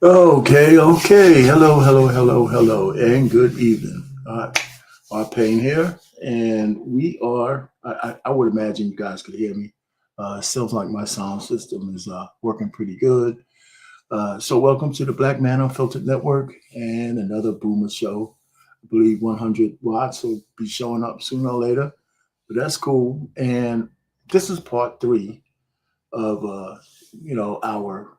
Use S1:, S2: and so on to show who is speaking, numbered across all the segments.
S1: Okay. Hello, and good evening. Payne here, and we are. I would imagine you guys could hear me. It sounds like my sound system is working pretty good. So, welcome to the Black Man Unfiltered Network and another Boomer Show. I believe 100 watts will be showing up sooner or later, but that's cool. And this is part three of our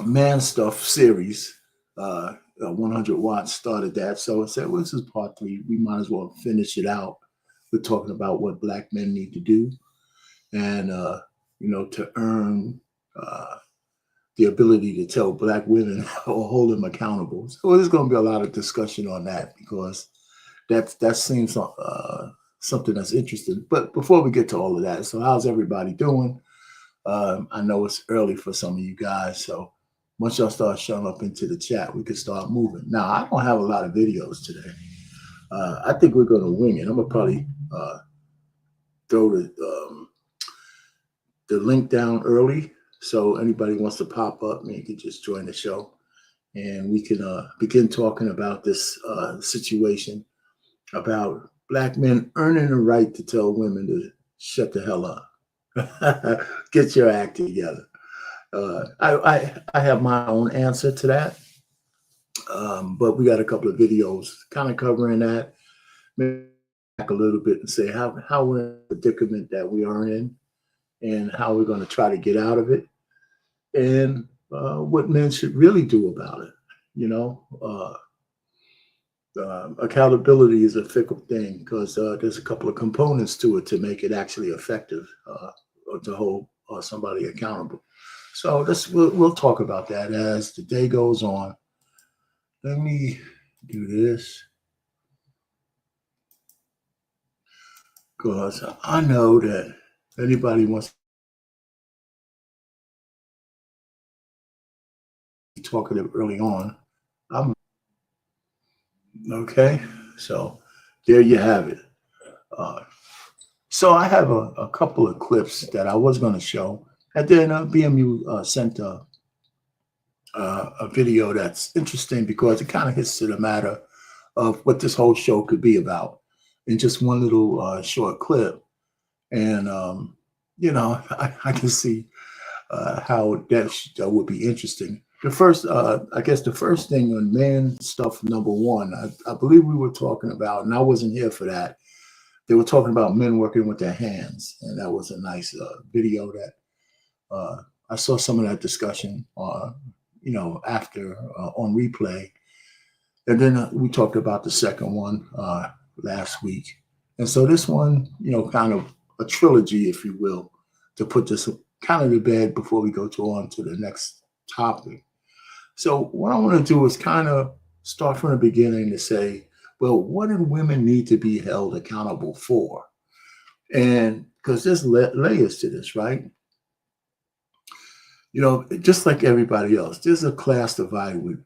S1: man stuff series. 100 watts started that, so I said, well, this is part three. We might as well finish it out. We're talking about what black men need to do, and to earn the ability to tell black women or hold them accountable. So there's going to be a lot of discussion on that because that seems something that's interesting. But before we get to all of that, so how's everybody doing? I know it's early for some of you guys, so once y'all start showing up into the chat, we can start moving. Now, I don't have a lot of videos today. I think we're going to wing it. I'm gonna probably throw the link down early, so anybody wants to pop up, you can just join the show, and we can begin talking about this situation about black men earning the right to tell women to shut the hell up. Get your act together. I have my own answer to that, but we got a couple of videos kind of covering that. Maybe back a little bit and say how we're in the predicament that we are in, and how we're going to try to get out of it, and what men should really do about it. You know, accountability is a fickle thing because there's a couple of components to it to make it actually effective, or to hold somebody accountable. So we'll talk about that as the day goes on. Let me do this because I know that anybody wants to talk it early on. I'm okay. So there you have it. Uh, so I have a couple of clips that I was going to show, and then BMU sent a video that's interesting because it kind of hits to the matter of what this whole show could be about in just one little short clip. And I can see how that would be interesting. The first, I guess, the first thing on man stuff number one, I believe we were talking about, and I wasn't here for that. They were talking about men working with their hands, and that was a nice video that I saw some of that discussion, after on replay, and then we talked about the second one last week, and so this one, kind of a trilogy, if you will, to put this kind of to bed before we go on to the next topic. So what I want to do is kind of start from the beginning to say, well, what do women need to be held accountable for? And because there's layers to this, right? Just like everybody else, there's a class divide with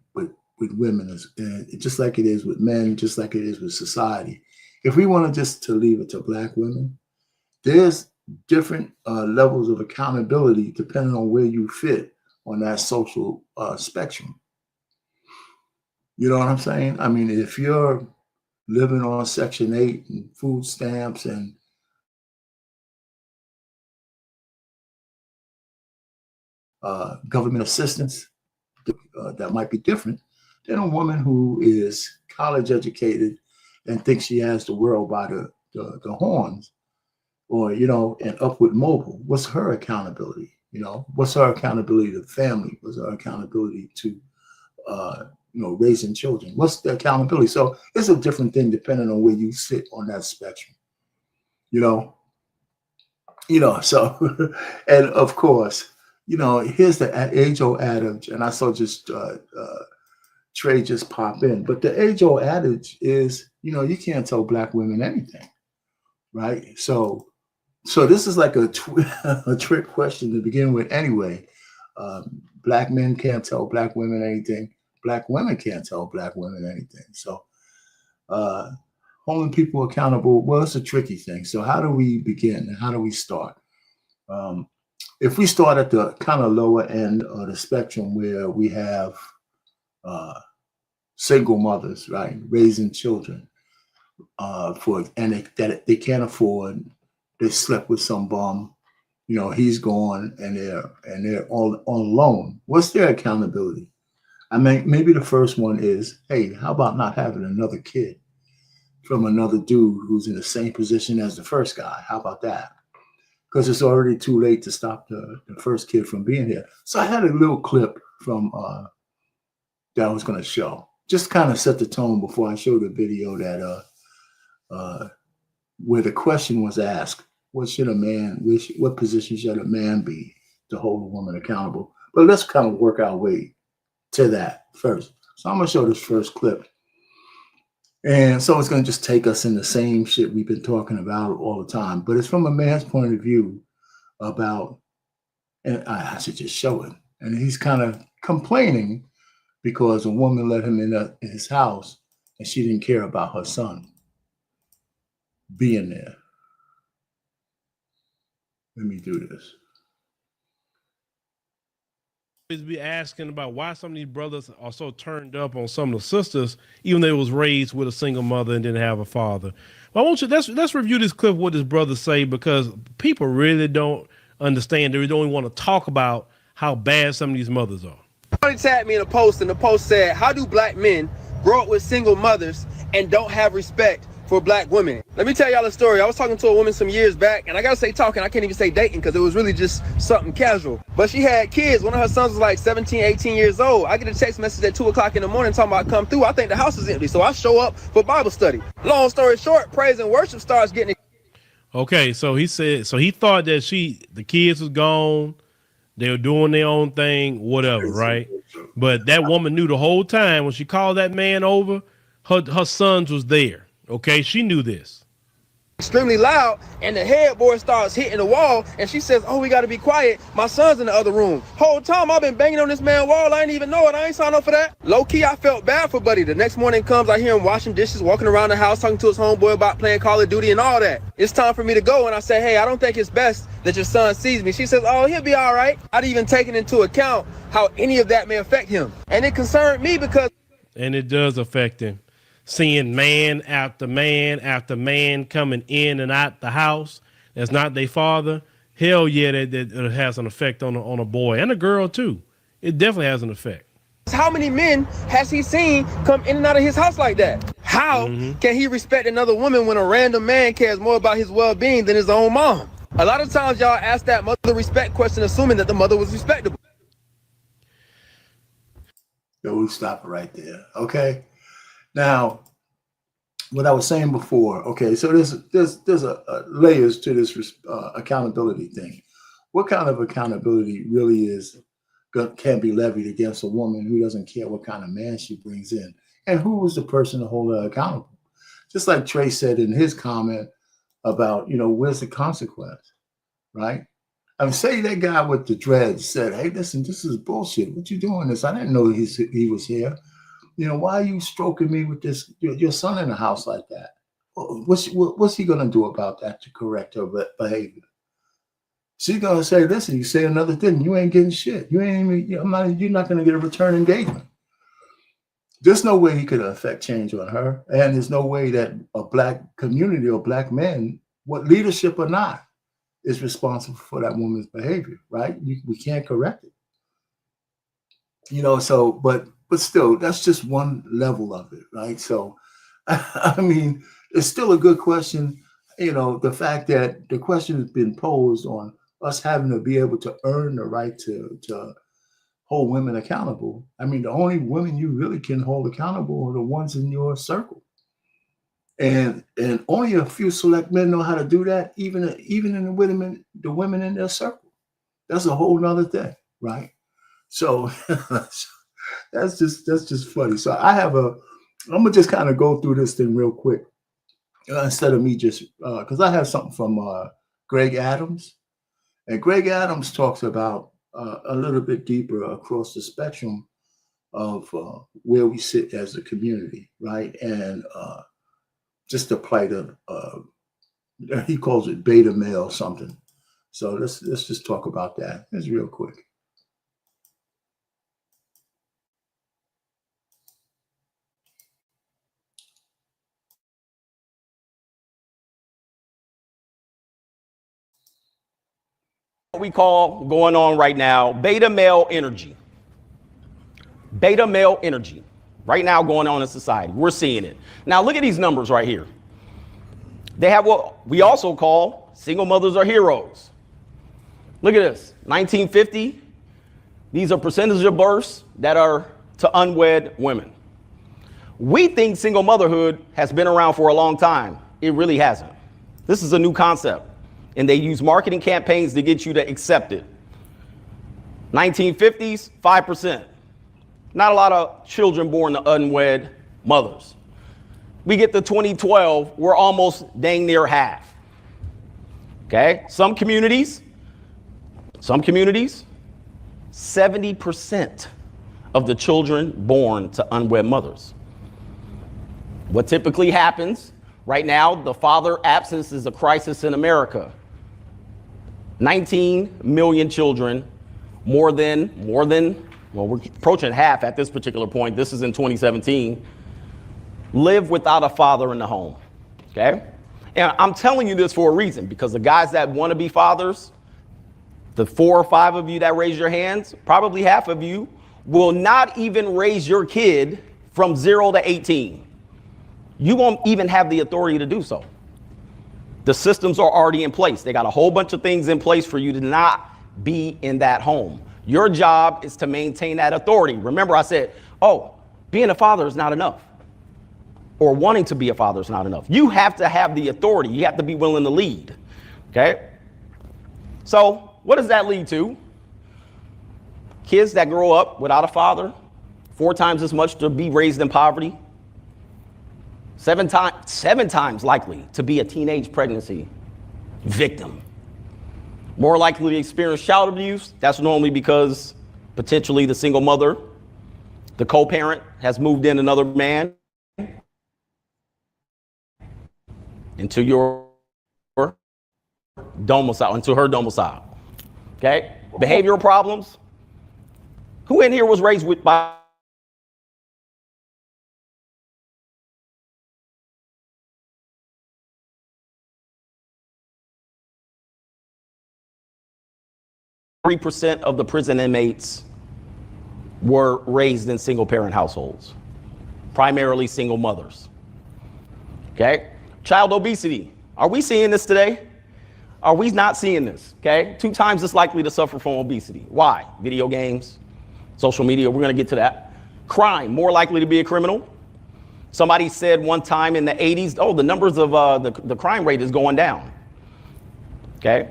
S1: women, and just like it is with men, just like it is with society. If we want to just to leave it to black women, there's different levels of accountability depending on where you fit on that social spectrum. You know what I'm saying? I mean, if you're living on Section 8 and food stamps and government assistance, that might be different than a woman who is college educated and thinks she has the world by the horns, or and upward mobile. What's her accountability? What's her accountability to family? What's her accountability to raising children? What's the accountability? So it's a different thing depending on where you sit on that spectrum. You know, so and of course, here's the age-old adage, and I saw just Trey just pop in, but the age-old adage is, you can't tell black women anything, right? So this is like a trick question to begin with anyway. Black men can't tell black women anything. Black women can't tell black women anything. So uh, holding people accountable, well, it's a tricky thing. So how do we begin? How do we start? Um, if we start at the kind of lower end of the spectrum where we have uh, single mothers, right, raising children for and that they can't afford, they slept with some bum, he's gone and they're all alone. What's their accountability? I mean, maybe the first one is, hey, how about not having another kid from another dude who's in the same position as the first guy? How about that? Because it's already too late to stop the first kid from being here. So I had a little clip from that I was going to show, just kind of set the tone before I show the video that where the question was asked, what position should a man be to hold a woman accountable? But let's kind of work our way to that first. So I'm going to show this first clip. And so it's going to just take us in the same shit we've been talking about all the time. But it's from a man's point of view about, and I should just show it. And he's kind of complaining because a woman let him in his house and she didn't care about her son being there. Let me do this.
S2: Be asking about why some of these brothers are so turned up on some of the sisters, even though they was raised with a single mother and didn't have a father. But I want you, let's review this clip, what his brothers say, because people really don't understand. They don't even want to talk about how bad some of these mothers are.
S3: Somebody tagged me in a post, and the post said, how do black men grow up with single mothers and don't have respect for black women? Let me tell y'all a story. I was talking to a woman some years back, and I gotta say talking, I can't even say dating because it was really just something casual. But she had kids. One of her sons was like 17, 18 years old. I get a text message at 2 o'clock in the morning talking about come through. I think the house is empty, so I show up for Bible study. Long story short, praise and worship starts getting.
S2: Okay, so he said, so he thought that the kids was gone, they were doing their own thing, whatever, right? But that woman knew the whole time when she called that man over, her sons was there. Okay, she knew this.
S3: Extremely loud, and the headboard starts hitting the wall, and she says, oh, we got to be quiet, my son's in the other room. Whole time I've been banging on this man's wall, I ain't even know it, I ain't signed up for that. Low-key, I felt bad for Buddy. The next morning comes, I hear him washing dishes, walking around the house, talking to his homeboy about playing Call of Duty and all that. It's time for me to go, and I say, hey, I don't think it's best that your son sees me. She says, oh, he'll be all right. I'd even taken into account how any of that may affect him, and it concerned me because...
S2: And it does affect him. Seeing man after man coming in and out the house that's not their father, hell yeah, that has an effect on a boy and a girl too. It definitely has an effect.
S3: How many men has he seen come in and out of his house like that? How can he respect another woman when a random man cares more about his well-being than his own mom? A lot of times y'all ask that mother respect question assuming that the mother was respectable.
S1: So we'll stop it right there. Okay. Now, what I was saying before, okay, so there's a layers to this accountability thing. What kind of accountability really can be levied against a woman who doesn't care what kind of man she brings in? And who is the person to hold her accountable? Just like Trey said in his comment about, where's the consequence, right? I mean, say that guy with the dreads said, hey, listen, this is bullshit. What you doing this? I didn't know he was here. Why are you stroking me with your son in the house like that? What's he gonna do about that to correct her behavior? She's gonna say, listen, you say another thing, you ain't getting shit. You're not gonna get a return engagement. There's no way he could affect change on her, and there's no way that a black community or black men, what leadership or not, is responsible for that woman's behavior, right? We can't correct it. So, but still, that's just one level of it, right? So, I mean, it's still a good question. The fact that the question has been posed on us having to be able to earn the right to hold women accountable. I mean, the only women you really can hold accountable are the ones in your circle. And only a few select men know how to do that, even in the women in their circle. That's a whole nother thing, right? So that's just funny. So I'm gonna just kind of go through this thing real quick instead of me just because I have something from Greg Adams, and Greg Adams talks about a little bit deeper across the spectrum of where we sit as a community, right? And just the plight of he calls it beta male something, So let's just talk about that. It's real quick.
S4: What we call going on right now, beta male energy. Beta male energy. Right now going on in society. We're seeing it. Now look at these numbers right here. They have what we also call single mothers are heroes. Look at this. 1950. These are percentage of births that are to unwed women. We think single motherhood has been around for a long time. It really hasn't. This is a new concept. And they use marketing campaigns to get you to accept it. 1950s, 5%. Not a lot of children born to unwed mothers. We get to 2012, we're almost dang near half. Okay? Some communities, 70% of the children born to unwed mothers. What typically happens right now, the father absence is a crisis in America. 19 million children, more than, well, we're approaching half at this particular point. This is in 2017, live without a father in the home. Okay? And I'm telling you this for a reason, because the guys that want to be fathers, the 4 or 5 of you that raise your hands, probably half of you will not even raise your kid from 0 to 18. You won't even have the authority to do so. The systems are already in place. They got a whole bunch of things in place for you to not be in that home. Your job is to maintain that authority. Remember, I said, oh, being a father is not enough. Or wanting to be a father is not enough. You have to have the authority. You have to be willing to lead. Okay? So what does that lead to? Kids that grow up without a father, 4 times as much to be raised in poverty. 7 times likely to be a teenage pregnancy victim. More likely to experience child abuse. That's normally because potentially the single mother, the co-parent, has moved in another man into your domicile, into her domicile. Okay? Behavioral problems. Who in here was raised by % of the prison inmates were raised in single parent households, primarily single mothers. Okay? Child obesity. Are we seeing this today? Are we not seeing this? Okay? 2 times as likely to suffer from obesity. Why? Video games, social media. We're going to get to that. Crime. More likely to be a criminal. Somebody said one time in the 80s, oh, the numbers of the crime rate is going down. Okay?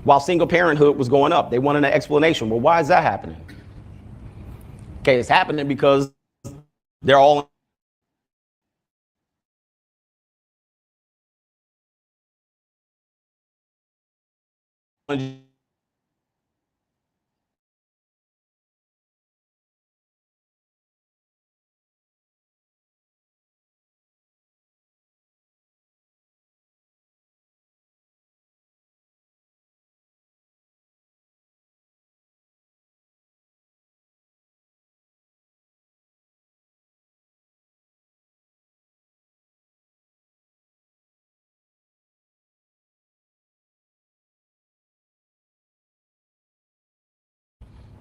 S4: While single parenthood was going up. They wanted an explanation. Well, why is that happening? Okay, it's happening because they're all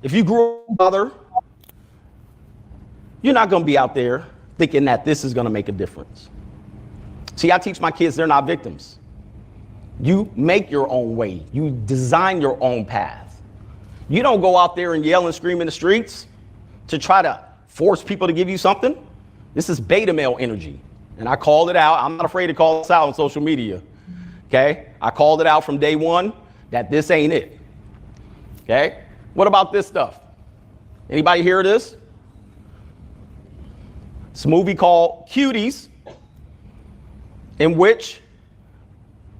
S4: if you grew up with a mother, you're not going to be out there thinking that this is going to make a difference. See, I teach my kids they're not victims. You make your own way. You design your own path. You don't go out there and yell and scream in the streets to try to force people to give you something. This is beta male energy. And I called it out. I'm not afraid to call this out on social media. Okay? I called it out from day one that this ain't it. Okay? What about this stuff? Anybody hear this? It's a movie called Cuties, in which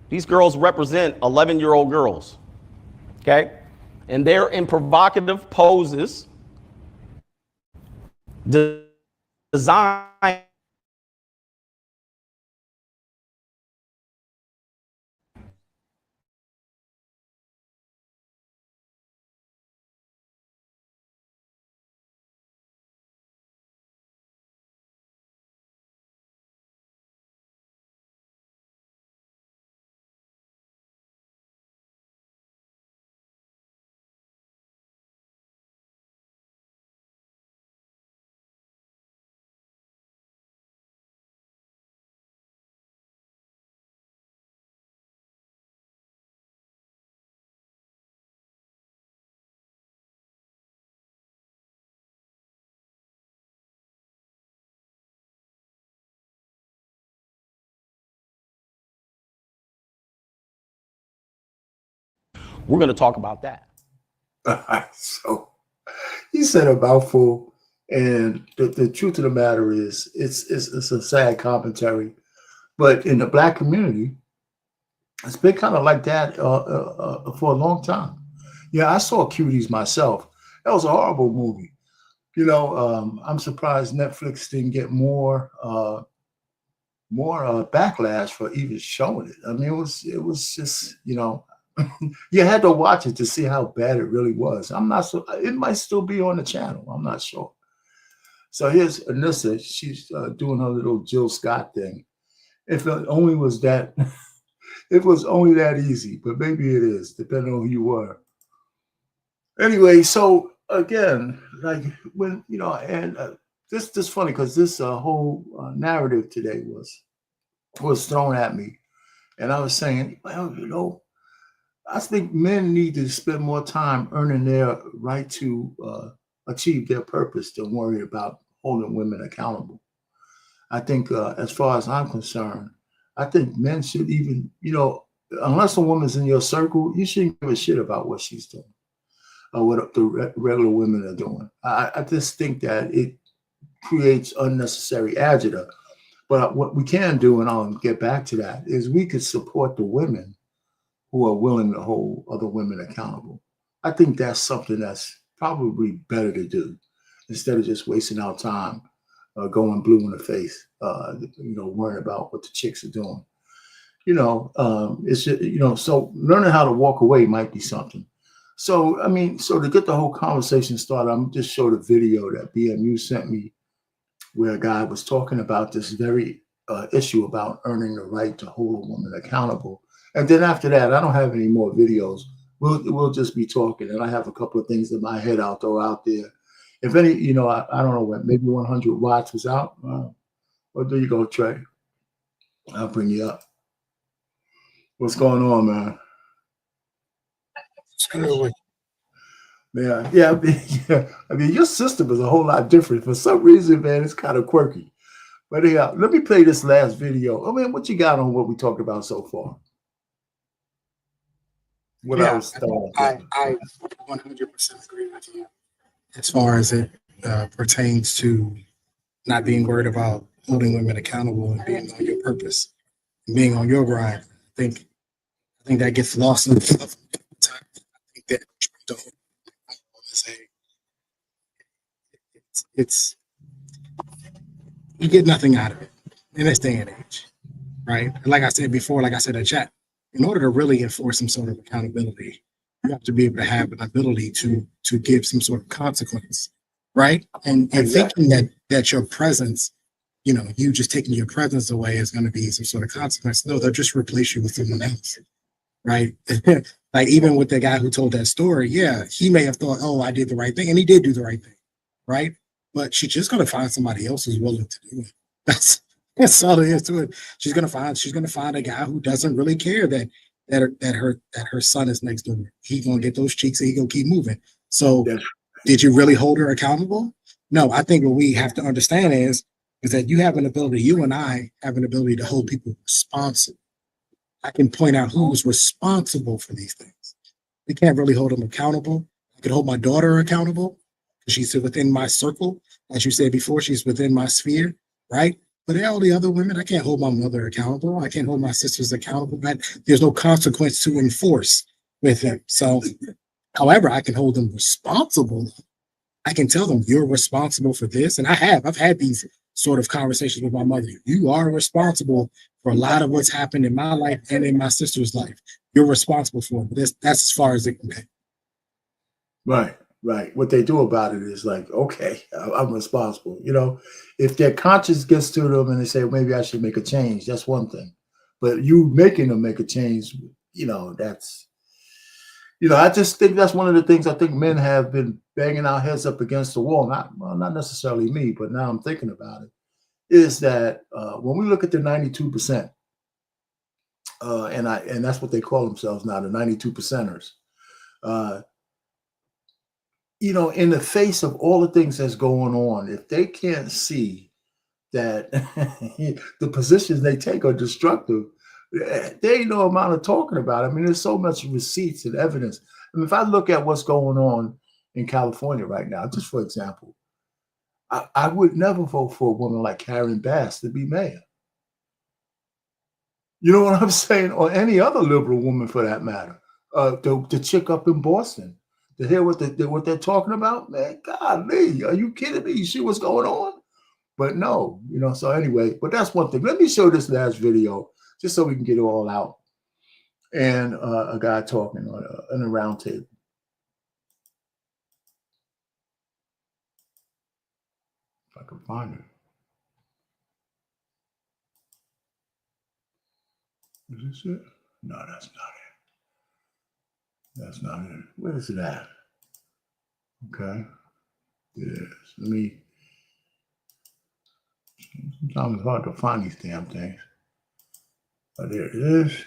S4: these girls represent 11-year-old girls. Okay? And they're in provocative poses designed We're going to talk about that.
S1: So he said a mouthful, and the truth of the matter is, it's a sad commentary, but in the Black community, it's been kind of like that for a long time. Yeah, I saw Cuties myself. That was a horrible movie. I'm surprised Netflix didn't get more backlash for even showing it. I mean, it was just, you had to watch it to see how bad it really was. I'm not so. It might still be on the channel. I'm not sure. So here's Anissa. She's doing her little Jill Scott thing. If it only was that, if it was only that easy, but maybe it is, depending on who you were. Anyway, so again, like when and this funny because this whole narrative today was thrown at me, and I was saying, well, I think men need to spend more time earning their right to achieve their purpose than worry about holding women accountable. I think, as far as I'm concerned, I think men should even, unless a woman's in your circle, you shouldn't give a shit about what she's doing or what the regular women are doing. I just think that it creates unnecessary agita. But what we can do, and I'll get back to that, is we could support the women who are willing to hold other women accountable. I think that's something that's probably better to do instead of just wasting our time going blue in the face, worrying about what the chicks are doing. It's just, so learning how to walk away might be something. So, so to get the whole conversation started, I'm just showed a video that BMU sent me where a guy was talking about this very issue about earning the right to hold a woman accountable. And then after that, I don't have any more videos. We'll just be talking. And I have a couple of things in my head I'll throw out there. If any, I don't know what, maybe 100 watts was out. Well, there you go, Trey. I'll bring you up. What's going on, man? Yeah. I mean, your system is a whole lot different. For some reason, man, it's kind of quirky. But yeah, let me play this last video. I mean, what you got on what we talked about so far?
S5: I 100% agree with you as far as it pertains to not being worried about holding women accountable and being on your purpose, and being on your grind. I think that gets lost in the fluff. I think that it's you get nothing out of it in this day and age, right? And like I said before, like I said in chat, in order to really enforce some sort of accountability, you have to be able to have an ability to give some sort of consequence, right? And thinking that your presence, you just taking your presence away is going to be some sort of consequence. No, they'll just replace you with someone else, right? Like even with the guy who told that story, yeah, he may have thought, oh, I did the right thing, and he did do the right thing, right? But she's just going to find somebody else who's willing to do it. That's all there is to it. She's gonna find a guy who doesn't really care that her son is next door. He's gonna get those cheeks and he's gonna keep moving. So did you really hold her accountable? No, I think what we have to understand is that you and I have an ability to hold people responsible. I can point out who's responsible for these things. We can't really hold them accountable. I can hold my daughter accountable because she's within my circle. As you said before, she's within my sphere, right? But all the other women, I can't hold my mother accountable. I can't hold my sisters accountable. There's no consequence to enforce with them. So, however, I can hold them responsible. I can tell them, you're responsible for this. And I've had these sort of conversations with my mother. You are responsible for a lot of what's happened in my life and in my sister's life. You're responsible for it. But that's as far as it can go.
S1: Right. What they do about it is like, okay, I'm responsible. If their conscience gets to them and they say, maybe I should make a change, that's one thing. But you making them make a change, that's, I just think that's one of the things I think men have been banging our heads up against the wall. Not necessarily me, but now I'm thinking about it, is that when we look at the 92%, and that's what they call themselves now, the 92 percenters, in the face of all the things that's going on, if they can't see that the positions they take are destructive, There ain't no amount of talking about it. I mean, there's so much receipts and evidence. I mean, if I look at what's going on in California right now, just for example, I would never vote for a woman like Karen Bass to be mayor. You know what I'm saying? Or any other liberal woman for that matter. The chick up in Boston, to hear what they're talking about, man, golly, are you kidding me? You see what's going on? But no, so anyway, but that's one thing. Let me show this last video just so we can get it all out. And a guy talking on a round table. If I can find it. Is this it? No, that's not it. That's not it. Where is it at? Okay. Yes. Let me. Sometimes it's hard to find these damn things. But there it is.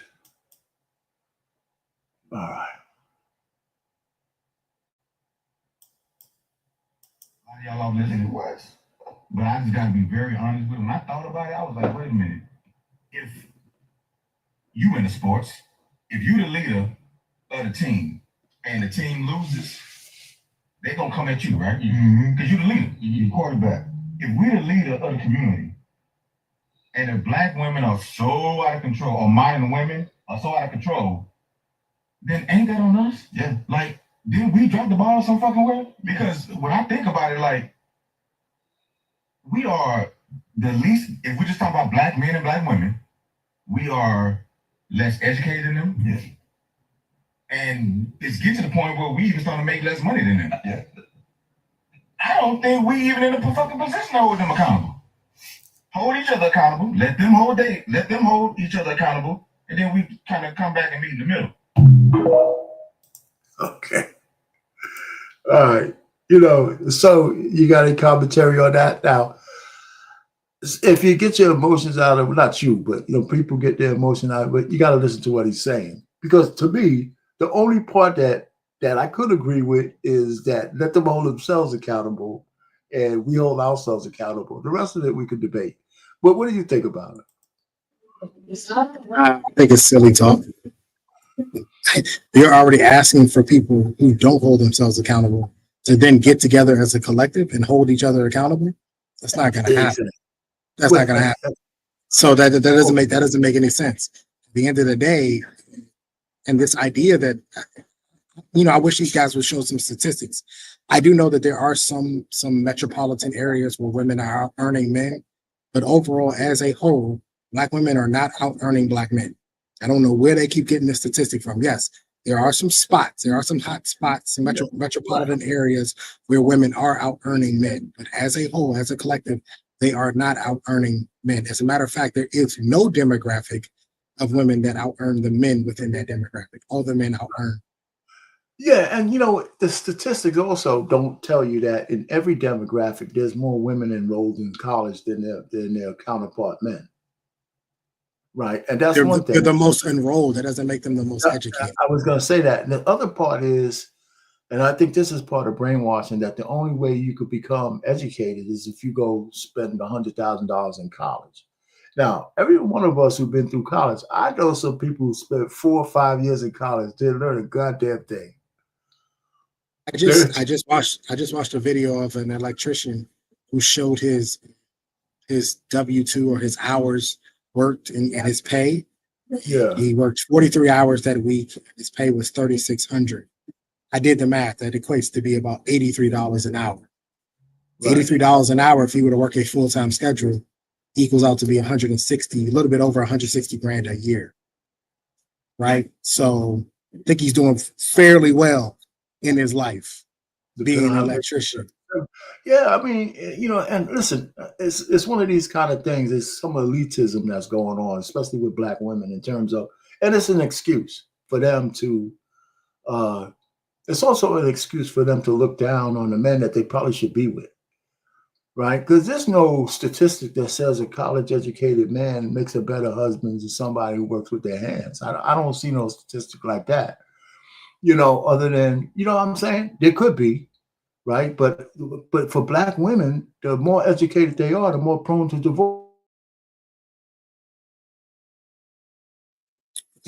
S1: All right.
S6: A lot of y'all live in the West. But I just gotta be very honest with you. When I thought about it, I was like, wait a minute. If you in the sports, if you the leader of the team and the team loses, they gonna come at you, right? Because you the leader, you the quarterback. If we the leader of the community and if black women are so out of control, or modern women are so out of control, then ain't that on us? Yeah. Like, didn't we drop the ball some fucking way? Because when I think about it, like, we are the least, if we just talk about black men and black women, we are less educated than them. Yeah. And it's getting to the point where we even starting to make less money than them. Yeah. I don't think we even in a fucking position to hold them accountable. Hold each other accountable, let them hold each other accountable, and then we kind of come back and meet in the middle.
S1: Okay. All right. So you got any commentary on that? Now, if you get your emotions out of it, not you, but people get their emotion out of it, you got to listen to what he's saying. Because to me, the only part that I could agree with is that let them hold themselves accountable and we hold ourselves accountable. The rest of it we could debate. But what do you think about it?
S5: I think it's silly talk. You're already asking for people who don't hold themselves accountable to then get together as a collective and hold each other accountable. That's not going to happen. That's not going to happen. So that doesn't make any sense. At the end of the day, and this idea that I wish these guys would show some statistics. I do know that there are some metropolitan areas where women are out earning men, but overall, as a whole, black women are not out earning black men. I don't know where they keep getting this statistic from. Yes, there are some spots, there are some hot spots in metropolitan areas where women are out earning men, but as a whole, as a collective, they are not out earning men. As a matter of fact, there is no demographic of women that out earn the men within that demographic. All the men out earn.
S1: Yeah, and the statistics also don't tell you that in every demographic there's more women enrolled in college than their counterpart men. Right. And that's one thing.
S5: They're the most enrolled. That doesn't make them the most educated.
S1: I was going to say that. And the other part is, and I think this is part of brainwashing, that the only way you could become educated is if you go spend $100,000 in college. Now, every one of us who've been through college, I know some people who spent 4 or 5 years in college didn't learn a goddamn thing.
S5: I just watched a video of an electrician who showed his W-2 or his hours worked and his pay.
S1: Yeah.
S5: He worked 43 hours that week. His pay was $3,600. I did the math. That equates to be about $83 an hour. Right. $83 an hour, if he were to work a full-time schedule, equals out to be 160, a little bit over 160 grand a year. Right? So I think he's doing fairly well in his life, being an electrician.
S1: Yeah, I mean, and listen, it's one of these kind of things. It's some elitism that's going on, especially with black women in terms of, and it's an excuse for them to, it's also an excuse for them to look down on the men that they probably should be with, right? Because there's no statistic that says a college-educated man makes a better husband than somebody who works with their hands. I don't see no statistic like that, other than, what I'm saying? There could be. Right. But for black women, the more educated they are, the more prone to divorce.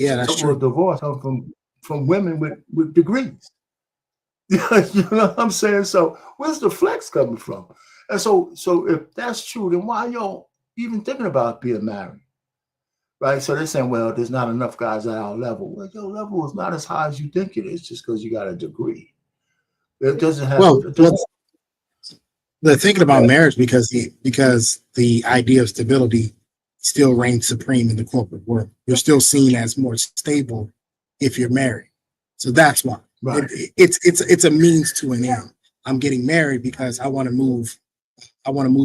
S5: Yeah, that's
S1: Couple of
S5: true.
S1: divorce come from women with degrees. You know what I'm saying? So where's the flex coming from? And so if that's true, then why y'all even thinking about being married? Right? So they're saying, well, there's not enough guys at our level. Well, your level is not as high as you think it is just because you got a degree. It doesn't have
S5: Well,
S1: it doesn't,
S5: they're thinking about marriage because the idea of stability still reigns supreme in the corporate world. You're still seen as more stable if you're married. So that's why.
S1: right.
S5: It's a means to an end. I'm getting married because I want to move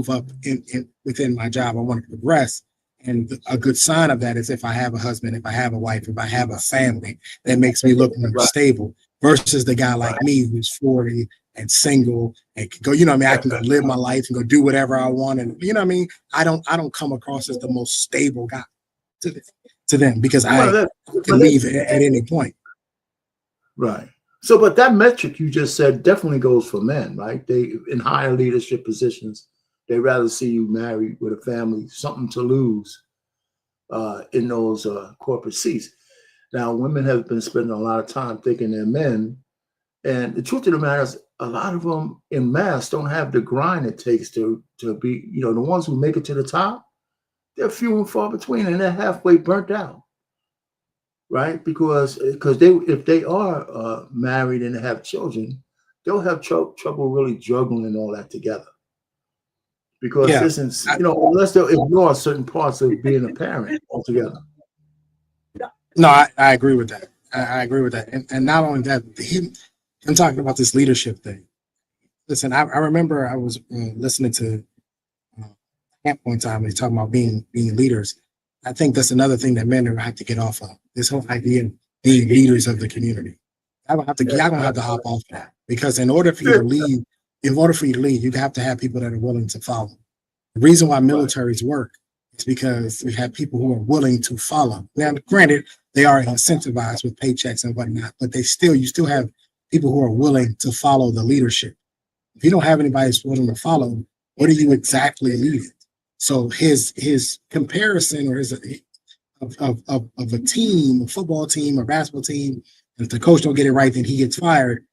S5: up in within my job. I want to progress. And a good sign of that is if I have a husband, if I have a wife, if I have a family, that makes me look more
S1: Right.
S5: stable versus the guy like me who's 40 and single and can go, you know what I mean? I can go live my life and go do whatever I want. And you know what I mean? I don't come across as the most stable guy to them because
S1: Well,
S5: I can leave at any point.
S1: right. So, but that metric you just said definitely goes for men, right? They in higher leadership positions, they rather see you married with a family, something to lose in those corporate seats. Now, women have been spending a lot of time thinking they're men, and the truth of the matter is, a lot of them in mass don't have the grind it takes to be, you know, the ones who make it to the top. They're few and far between, and they're halfway burnt out. Right? Because they if they are married and have children, they'll have trouble really juggling all that together. Because
S5: Yeah.
S1: this is, you know, unless they'll ignore certain parts of being a parent altogether.
S5: No, I agree with that. I agree with that. And not only that, I'm talking about this leadership thing. Listen, I remember I was listening to Camp one time. He's talking about being leaders. I think that's another thing that men have to get off of. This whole idea of being leaders of the community. Y'all gonna have to hop off that because in order for you to lead, you have to have people that are willing to follow. The reason why militaries work is because we have people who are willing to follow. Now, granted, they are incentivized with paychecks and whatnot, but you still have people who are willing to follow the leadership. If you don't have anybody who's willing to follow, what are you exactly leading? So his comparison or his of a team, a football team or basketball team, if the coach don't get it right, then he gets fired.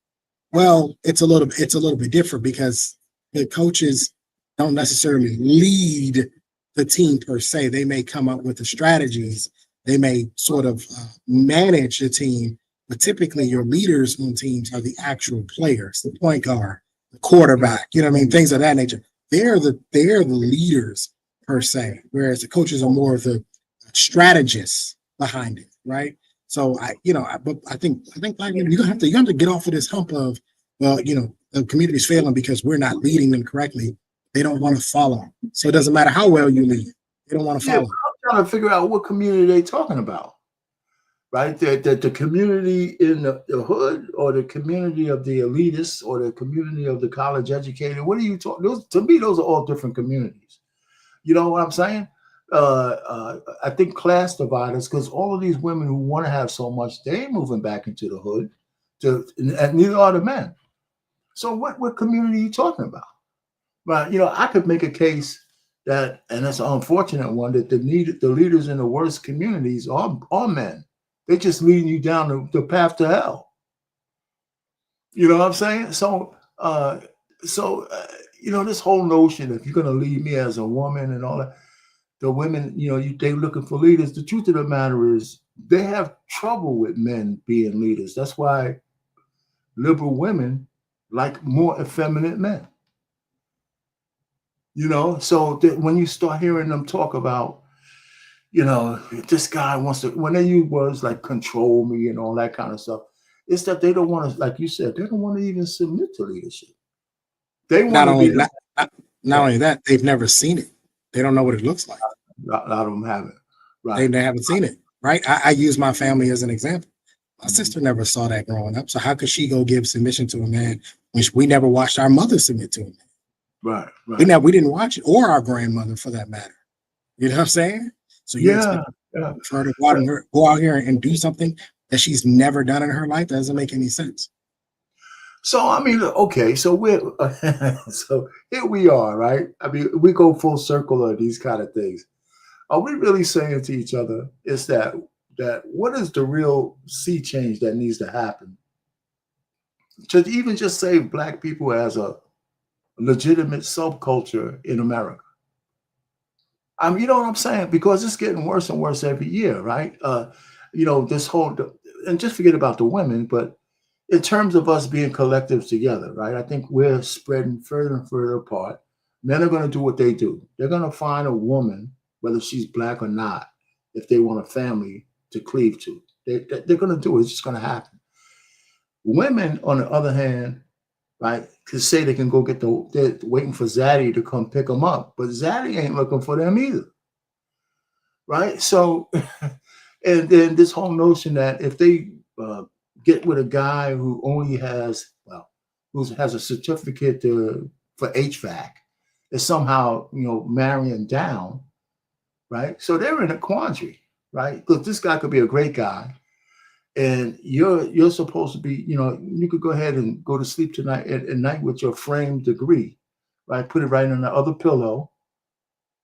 S5: Well, it's a little bit different because the coaches don't necessarily lead the team per se. They may come up with the strategies. They may sort of manage the team, but typically your leaders on teams are the actual players, the point guard, the quarterback, you know what I mean? Things of that nature. They're the leaders per se, whereas the coaches are more of the strategists behind it, right? So I think like you have to get off of this hump of, well, you know, the community's failing because we're not leading them correctly. They don't want to follow. So it doesn't matter how well you lead. They don't want to follow.
S1: I'm trying to figure out what community they're talking about. Right? The community in the hood or the community of the elitists or the community of the college educated. What are you talking? To me, those are all different communities. You know what I'm saying? I think class dividers, because all of these women who want to have so much, they ain't moving back into the hood, and neither are the men. So what community are you talking about? Right? You know, I could make a case that, and it's an unfortunate one, that the leaders in the worst communities are men. They're just leading you down the path to hell. You know what I'm saying? So, you know, this whole notion, if you're going to lead me as a woman and all that, the women, you know, they're looking for leaders. The truth of the matter is they have trouble with men being leaders. That's why liberal women like more effeminate men. You know, so when you start hearing them talk about, you know, this guy wants to, when they use words like control me and all that kind of stuff, it's that they don't want to, like you said, they don't want to even submit to leadership. They want to be.
S5: Not only that, they've never seen it. They don't know what it looks like.
S1: A lot of them haven't. Right.
S5: They haven't seen it. Right. I use my family as an example. My sister never saw that growing up. So how could she go give submission to a man when we never watched our mother submit to a man?
S1: Right.
S5: We didn't watch it, or our grandmother for that matter. You know what I'm saying? So you expect for her to go out here and do something that she's never done in her life. That doesn't make any sense.
S1: So I mean, okay, so so here we are, right? I mean, we go full circle of these kind of things. Are we really saying to each other is that that what is the real sea change that needs to happen to even just save Black people as a legitimate subculture in America? You know what I'm saying? Because it's getting worse and worse every year, right? This whole, and just forget about the women, but in terms of us being collectives together, right? I think we're spreading further and further apart. Men are going to do what they do. They're going to find a woman, whether she's Black or not, if they want a family to cleave to. They're going to do it. It's just going to happen. Women, on the other hand, right, can say they can go get they're waiting for Zaddy to come pick them up, but Zaddy ain't looking for them either, right? So, and then this whole notion that if they get with a guy who only has, who has a certificate for HVAC, is somehow, marrying down, right? So they're in a quandary, right? Because this guy could be a great guy, and you're supposed to be, you could go ahead and go to sleep tonight at night with your framed degree, right? Put it right on the other pillow,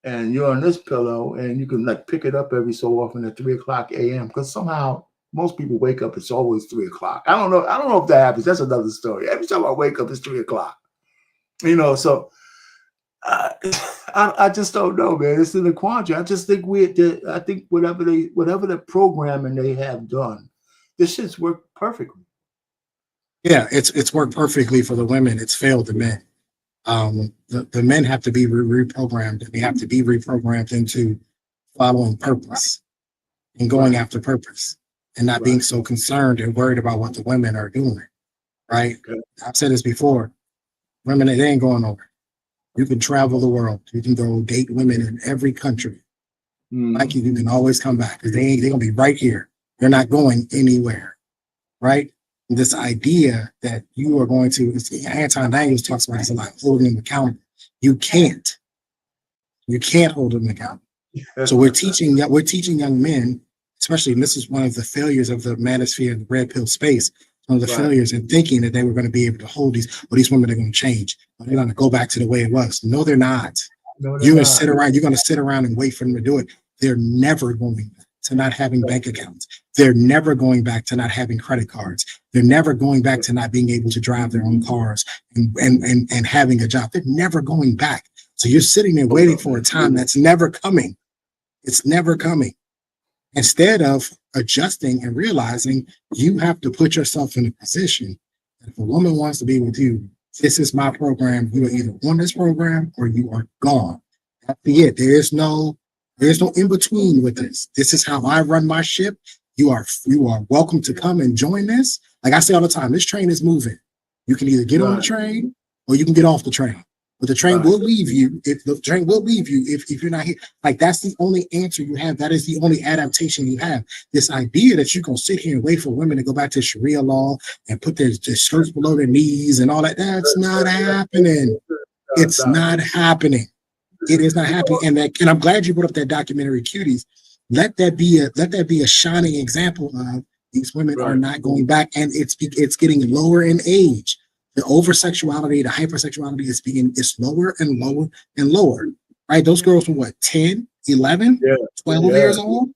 S1: and you're on this pillow, and you can like pick it up every so often at 3:00 a.m. because somehow most people wake up, it's always 3:00. I don't know if that happens. That's another story. Every time I wake up, it's 3:00. So I just don't know, man. It's in the quandary. I just think I think whatever the programming they have done, this shit's worked perfectly.
S5: Yeah, it's worked perfectly for the women. It's failed the men. The men have to be reprogrammed, and they have to be reprogrammed into following purpose and going after purpose, and not being so concerned and worried about what the women are doing. Right? Okay. I've said this before. Women, they ain't going nowhere. You can travel the world. You can go date women in every country. Like you can always come back because they're gonna be right here. They're not going anywhere, right? And this idea that you are going to, Anton Daniels talks about this a lot, holding them accountable. You can't hold them accountable. So we're teaching young men, especially, and this is one of the failures of the manosphere and the red pill space. One of the failures in thinking that they were going to be able to hold these women are going to change. They're going to go back to the way it was. No, they're not. You're going to sit around and wait for them to do it. They're never going to not having bank accounts. They're never going back to not having credit cards. They're never going back to not being able to drive their own cars and having a job. They're never going back. So you're sitting there waiting for a time that's never coming. It's never coming. Instead of adjusting and realizing you have to put yourself in a position that if a woman wants to be with you, this is my program. You are either on this program or you are gone. That's it. There's no in between with this. This is how I run my ship. You are welcome to come and join this. Like I say all the time, this train is moving. You can either get on the train or you can get off the train. But the train will leave you if you're not here. Like that's the only answer you have. That is the only adaptation you have. This idea that you're gonna sit here and wait for women to go back to Sharia law and put their skirts below their knees and all that. That's not happening. It's not happening. It is not happening. And I'm glad you brought up that documentary Cuties. Let that be a shining example of these women are not going back, and it's getting lower in age. The over-sexuality, the hypersexuality is lower and lower and lower, right? Those girls were what, 10, 11, 12 years old,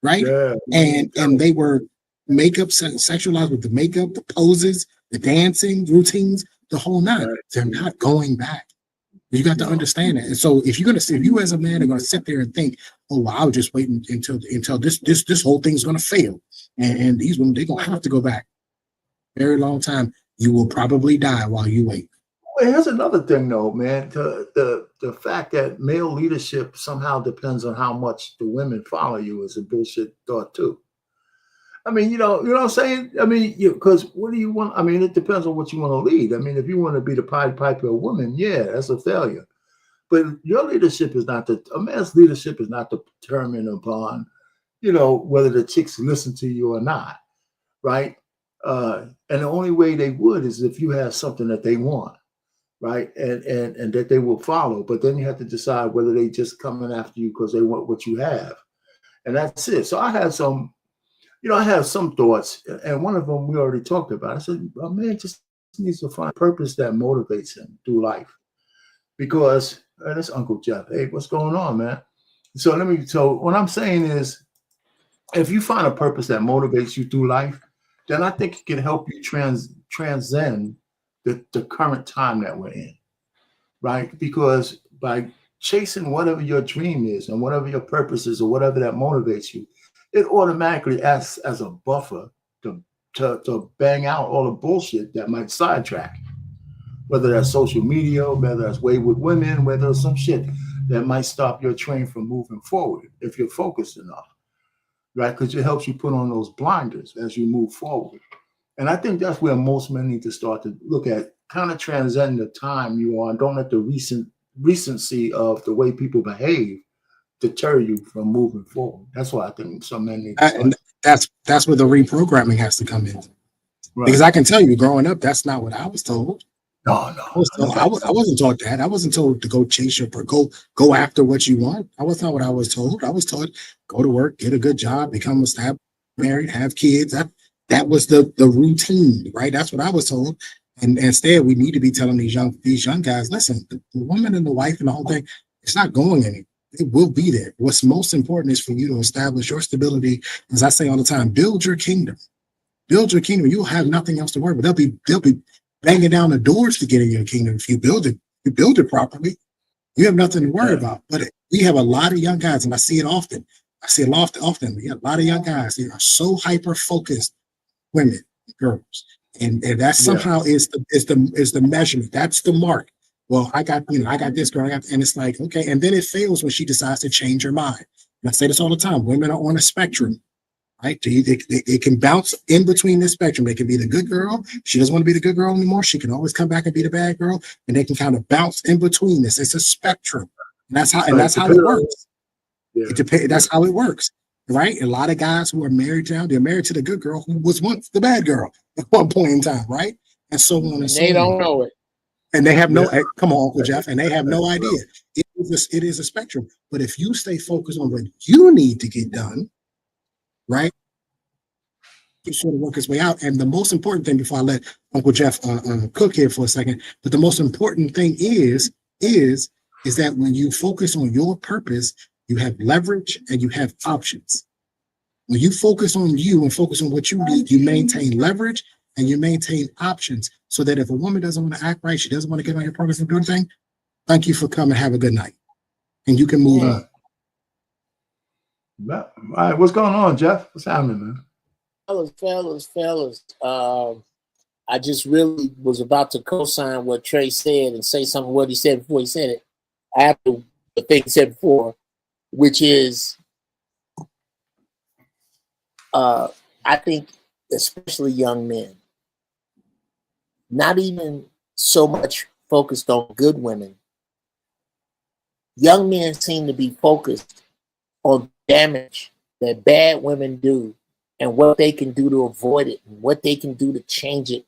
S5: right? Yeah. And they were sexualized with the makeup, the poses, the dancing routines, the whole nine. Right. They're not going back. You got to understand that. And so if you as a man are going to sit there and think, oh, well, I was just waiting until this whole thing's going to fail. And these women, they're going to have to go back. Very long time. You will probably die while you wait.
S1: Well, here's another thing, though, man. The fact that male leadership somehow depends on how much the women follow you is a bullshit thought, too. I mean, you know what I'm saying? I mean, because what do you want? I mean, it depends on what you want to lead. I mean, if you want to be the Pied Piper of women, yeah, that's a failure. But your leadership is not a man's leadership is not determined upon, whether the chicks listen to you or not, right? And the only way they would is if you have something that they want, right? And that they will follow. But then you have to decide whether they just coming after you because they want what you have. And that's it. So I have some thoughts. And one of them we already talked about. I said, a man just needs to find purpose that motivates him through life. Because, that's Uncle Jeff. Hey, what's going on, man? So what I'm saying is, if you find a purpose that motivates you through life, then I think it can help you transcend the current time that we're in, right? Because by chasing whatever your dream is and whatever your purpose is or whatever that motivates you, it automatically acts as a buffer to bang out all the bullshit that might sidetrack you. Whether that's social media, whether that's wayward women, whether it's some shit that might stop your train from moving forward if you're focused enough, right? Because it helps you put on those blinders as you move forward. And I think that's where most men need to start to look at, kind of transcend the time you are, and don't let the recency of the way people behave deter you from moving forward. That's why I think some men need to start.
S5: And that's where the reprogramming has to come in.
S1: Right.
S5: Because I can tell you, growing up, that's not what I was told.
S1: No.
S5: I wasn't taught that. I wasn't told to go chase your go after what you want. That was not what I was told. I was taught go to work, get a good job, become established, married, have kids. That was the routine, right? That's what I was told. And instead, we need to be telling these young guys, listen, the woman and the wife and the whole thing, it's not going anywhere. It will be there. What's most important is for you to establish your stability. As I say all the time, build your kingdom. Build your kingdom. You'll have nothing else to worry about. They'll be banging down the doors to get in your kingdom if you build it. You build it properly. You have nothing to worry about. But we have a lot of young guys, and I see it often. Often. We have a lot of young guys. They are so hyper focused, women, girls, and that somehow is the measurement. That's the mark. Well, I got this girl, and it's like, okay, and then it fails when she decides to change her mind. And I say this all the time: women are on a spectrum, right? They can bounce in between this spectrum. They can be the good girl. She doesn't want to be the good girl anymore. She can always come back and be the bad girl, and they can kind of bounce in between this. It's a spectrum, and that's how it works. Yeah. That's how it works, right? A lot of guys who are married now, they're married to the good girl who was once the bad girl at one point in time, right? And so on and so on.
S7: They don't know it.
S5: And they have no, come on, Uncle Jeff, and they have no idea. It is a spectrum. But if you stay focused on what you need to get done, right, it sort of work its way out. And the most important thing, before I let Uncle Jeff cook here for a second, but the most important thing is that when you focus on your purpose, you have leverage and you have options. When you focus on you and focus on what you need, you maintain leverage and you maintain options, so that if a woman doesn't want to act right, she doesn't want to get on your purpose and do anything, thank you for coming, have a good night. And you can move on.
S1: All right, what's going on, Jeff? What's happening, man?
S7: Fellas. I just really was about to co-sign what Trey said and say something what he said before he said it. After the thing he said before, which is, I think, especially young men, not even so much focused on good women. Young men seem to be focused on damage that bad women do and what they can do to avoid it and what they can do to change it.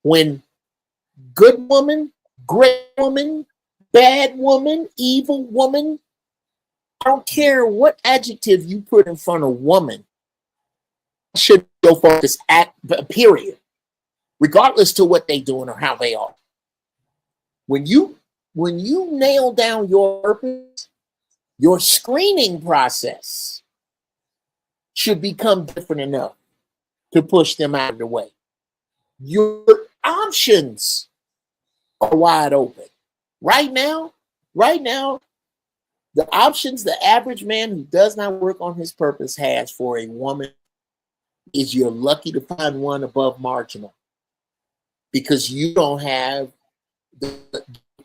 S7: When good woman, great woman, bad woman, evil woman, I don't care what adjective you put in front of woman, should go focus at period, regardless to what they doing or how they are. When you nail down your purpose, your screening process should become different enough to push them out of the way. Your options are wide open. Right now, the options the average man who does not work on his purpose has for a woman is you're lucky to find one above marginal, because you don't have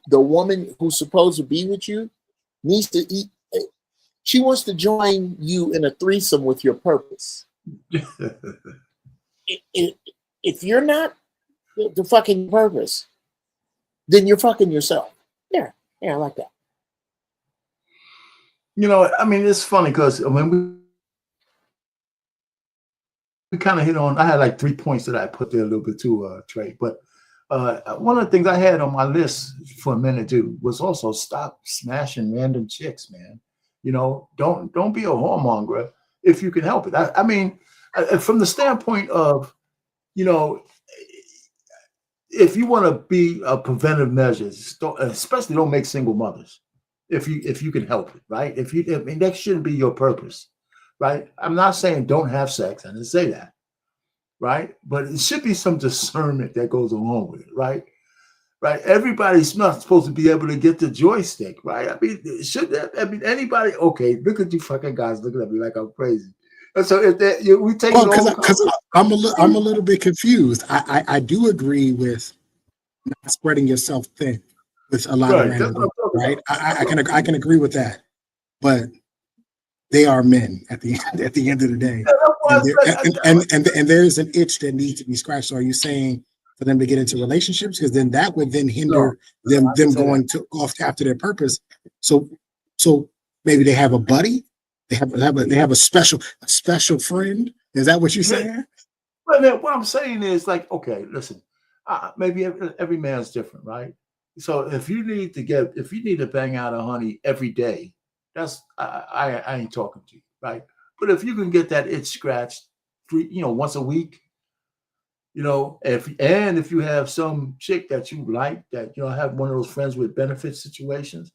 S7: the woman who's supposed to be with you needs to eat. She wants to join you in a threesome with your purpose. If you're not the fucking purpose, then you're fucking yourself. Yeah, I like that.
S1: You know, I mean, it's funny because when we kind of hit on, I had like 3 points that I put there a little bit too, Trey. But one of the things I had on my list for a minute too was also stop smashing random chicks, man. You know, don't be a whoremonger if you can help it. I mean, from the standpoint of, you know, if you want to be a preventive measures, especially don't make single mothers if you can help it, right? I mean, that shouldn't be your purpose. right? I'm not saying don't have sex. I didn't say that, right? But it should be some discernment that goes along with it, right? Right? Everybody's not supposed to be able to get the joystick, right? I mean, should that? I mean, anybody? Okay, look at you fucking guys looking at me like I'm crazy. And so if that we take
S5: Well,
S1: it all,
S5: because I'm a little bit confused. I do agree with not spreading yourself thin with a lot of
S1: right? That's
S5: random
S1: what I'm
S5: women,
S1: talking
S5: right?
S1: about.
S5: I can agree with that, but they are men at the end of the day, and there's an itch that needs to be scratched. So are you saying for them to get into relationships, because then that would then hinder them going to off after their purpose? So maybe they have a buddy, they have a special friend. Is that what you're saying?
S1: But then what I'm saying is like, okay, listen, maybe every man's different, right? So if you need to bang out a honey every day, that's I ain't talking to you, right? But if you can get that itch scratched once a week, if you have some chick that you like, that have one of those friends with benefit situations.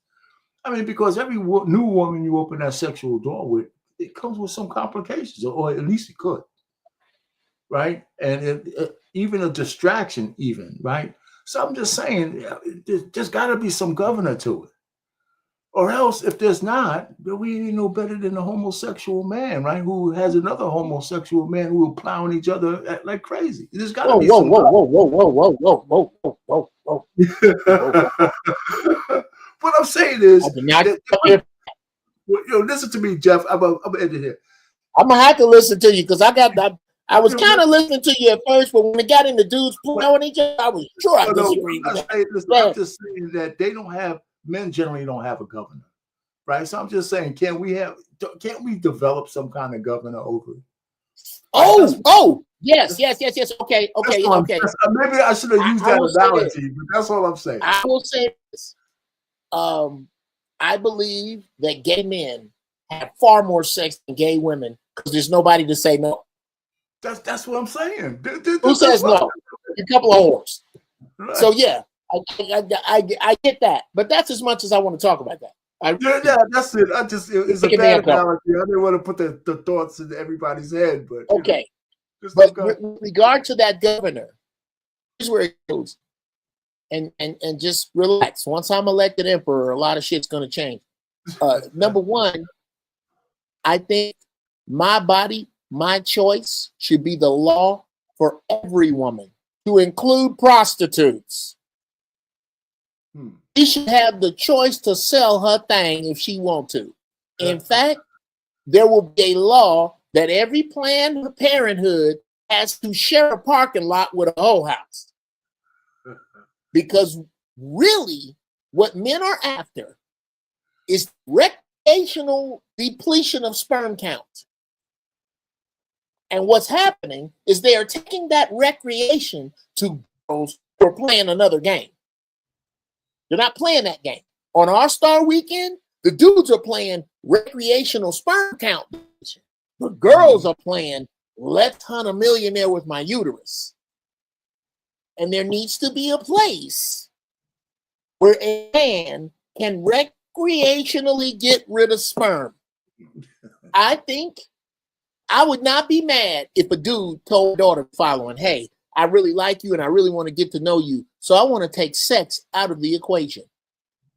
S1: I mean, because every new woman you open that sexual door with, it comes with some complications, or at least it could, right? And even a distraction, right? So I'm just saying, there's got to be some governor to it. Or else, if there's not, then we ain't no better than a homosexual man, right? Who has another homosexual man who are plowing each other like crazy. There's got to be some.
S7: Whoa.
S1: What I'm saying is,
S7: I did not come here.
S1: listen to me, Jeff. I'm gonna end it here.
S7: I'm gonna have to listen to you because I was kind of listening to you at first, but when it got into dudes plowing each other, I was sure I disagreed with that.
S1: I'm just saying that men generally don't have a governor, right? So I'm just saying, can't we develop some kind of governor over it?
S7: Yes. Okay.
S1: Maybe I should have used that analogy, but that's all I'm saying.
S7: I will say this. I believe that gay men have far more sex than gay women because there's nobody to say no.
S1: That's what I'm saying.
S7: Who says no? A couple of whores. Right. So yeah, I get that, but that's as much as I want to talk about that.
S1: That's it. It's a bad analogy. I didn't want to put the thoughts in everybody's head, but
S7: okay. But with regard to that governor, here's where it goes. And just relax. Once I'm elected emperor, a lot of shit's going to change. Number one, I think my body, my choice should be the law for every woman, to include prostitutes. She should have the choice to sell her thing if she wants to. In fact, there will be a law that every Planned Parenthood has to share a parking lot with a whole house. Because really, what men are after is recreational depletion of sperm count. And what's happening is they are taking that recreation to girls who are playing another game. They're not playing that game. On All-Star Weekend, the dudes are playing recreational sperm count. The girls are playing let's hunt a millionaire with my uterus. And there needs to be a place where a man can recreationally get rid of sperm. I think I would not be mad if a dude told daughter following, hey, I really like you and I really want to get to know you. So I want to take sex out of the equation.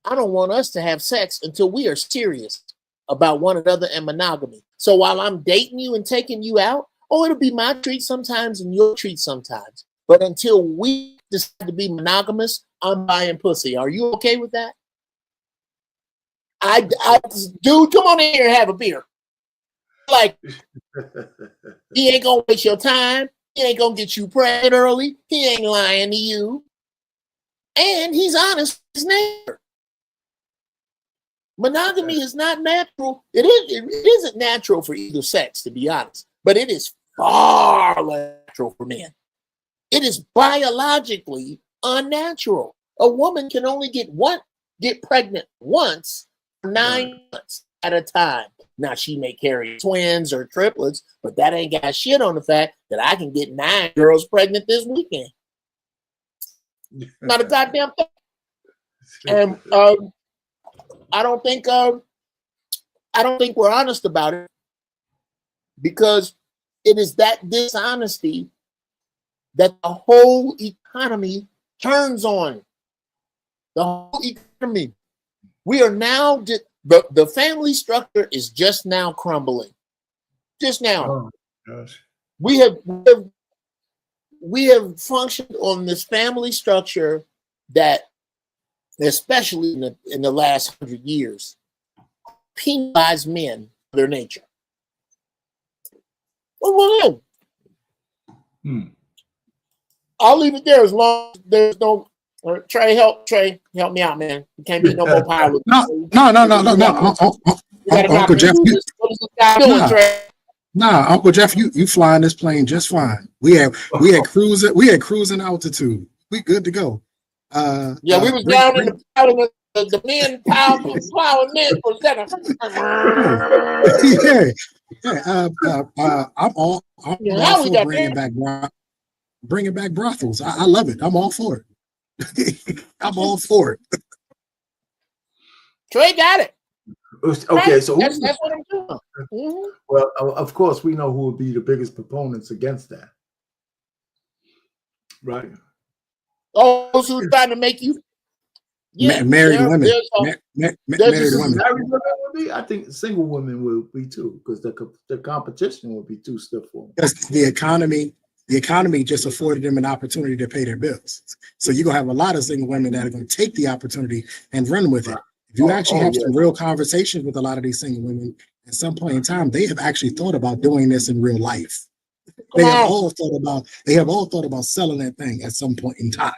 S7: I don't want us to have sex until we are serious about one another and monogamy. So while I'm dating you and taking you out, it'll be my treat sometimes and your treat sometimes. But until we decide to be monogamous, I'm buying pussy. Are you okay with that? Dude, come on in here and have a beer. Like, he ain't gonna waste your time. He ain't gonna get you pregnant early. He ain't lying to you. And he's honest with his neighbor. Monogamy is not natural. It isn't natural for either sex, to be honest. But it is far less natural for men. It is biologically unnatural. A woman can only get pregnant once for 9 months at a time. Now, she may carry twins or triplets, but that ain't got shit on the fact that I can get 9 girls pregnant this weekend. Not a goddamn thing. And I don't think we're honest about it. because it is that dishonesty that the whole economy turns on. The whole economy. We are now, the family structure is just now crumbling. Just now.
S1: Oh, gosh.
S7: We have functioned on this family structure that, especially in the last 100 years, penalize men for their nature. Well, I'll leave it there as long as there's no. Trey, help me out, man. You can't be no more power.
S5: No. Uncle Jeff, Uncle Jeff, you flying this plane just fine. We had cruising altitude. We good to go.
S7: We was down in the men plowing men for a second.
S5: I'm all for bringing back brothels. I love it. I'm all for it. I'm all for it.
S7: Trey got it.
S1: Okay, so
S7: that's what I'm doing. Mm-hmm.
S1: Well, of course, we know who would be the biggest proponents against that, right?
S7: Those who are trying to make you
S5: married women. Married women.
S1: I think single women will be too, because the competition will be too stiff for them.
S5: Because the economy just afforded them an opportunity to pay their bills. So you're gonna have a lot of single women that are gonna take the opportunity and run with it. If you actually have some real conversations with a lot of these single women, at some point in time, they have actually thought about doing this in real life. They have all thought about selling that thing at some point in time.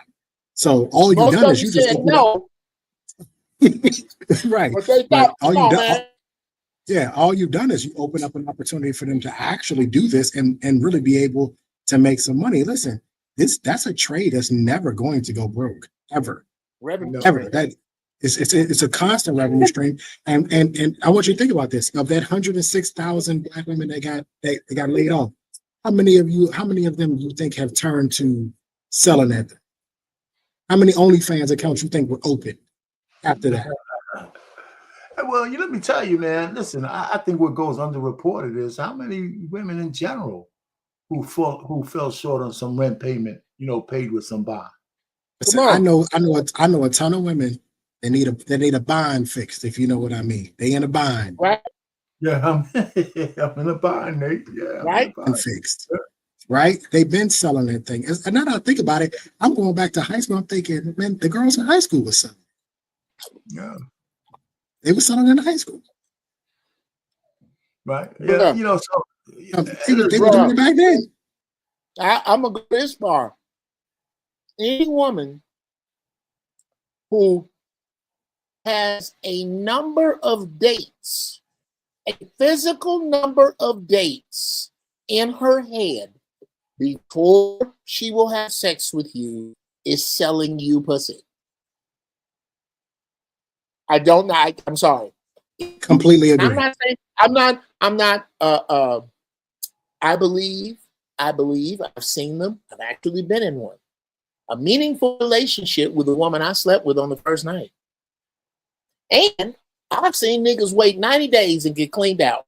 S5: So all you've done is you just open
S7: no.
S5: Right. All you've done is you open up an opportunity for them to actually do this and really be able to make some money. Listen, that's a trade that's never going to go broke, ever. Ever. That it's a constant revenue stream. And I want you to think about this. Of that 106,000 Black women that got laid off, how many of them you think have turned to selling that? How many OnlyFans accounts you think were open after that?
S1: Well, let me tell you, man. Listen, I think what goes underreported is how many women in general who fell short on some rent payment, paid with some bond.
S5: Listen, I know a ton of women that need a bond fixed, if you know what I mean. They in a bind.
S7: Right.
S1: Yeah, I'm in a bind, Nate. Yeah,
S7: right.
S5: And fixed. Yeah. Right? They've been selling that thing. And now that I think about it, I'm going back to high school. I'm thinking, man, the girls in high school were selling.
S1: Yeah.
S5: They were selling in high school.
S1: Right. Yeah.
S5: They were doing it back then.
S7: I'm going to go this far. Any woman who has a number of dates, a physical number of dates in her head before she will have sex with you is selling you pussy. I'm sorry.
S5: Completely agree.
S7: I believe I've seen them. I've actually been in one. A meaningful relationship with a woman I slept with on the first night. And I've seen niggas wait 90 days and get cleaned out.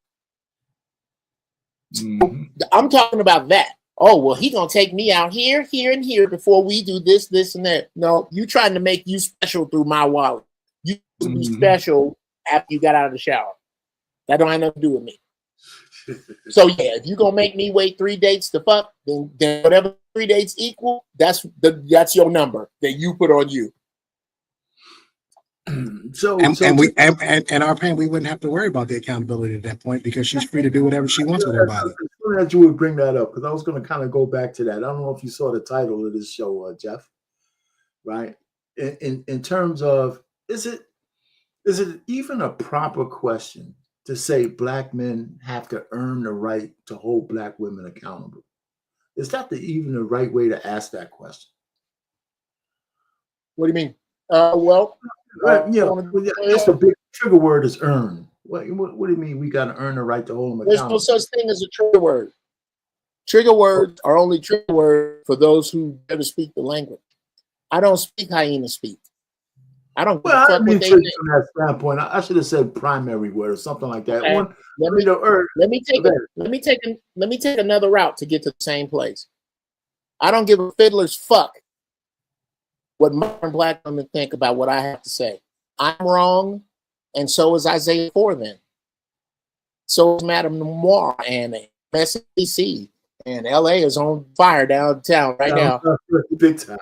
S7: Mm-hmm. I'm talking about that. Oh, well, he gonna take me out here, and here before we do this, and that. No, you trying to make you special through my wallet. You to be special after you got out of the shower. That don't have nothing to do with me. So yeah, if you gonna make me wait 3 dates to fuck, then whatever 3 dates equal, that's your number that you put on you.
S5: And our parent, we wouldn't have to worry about the accountability at that point because she's free to do whatever she wants with her body.
S1: That you would bring that up because I was going to kind of go back to that. I don't know if you saw the title of this show, Jeff. Right? In terms of, is it even a proper question to say Black men have to earn the right to hold Black women accountable? Is that even the right way to ask that question?
S7: What do you mean?
S1: That's the big trigger word is earn. What do you mean we got to earn the right to hold them accountable?
S7: There's no such thing as a trigger word. Trigger words are only trigger words for those who never speak the language. I don't speak hyena speak. I don't give
S1: Well,
S7: a
S1: I
S7: fuck
S1: didn't
S7: what
S1: mean
S7: they
S1: trick
S7: think.
S1: from that standpoint. I should have said primary word or something like that.
S7: And
S1: One,
S7: let
S1: you
S7: me
S1: know, or
S7: let me take
S1: okay.
S7: let me take another route to get to the same place. I don't give a fiddler's fuck what modern black women think about what I have to say. I'm wrong, and so is Isaiah 4 then. So is Madame Noir and SEC. And LA is on fire downtown right now.
S1: Big time.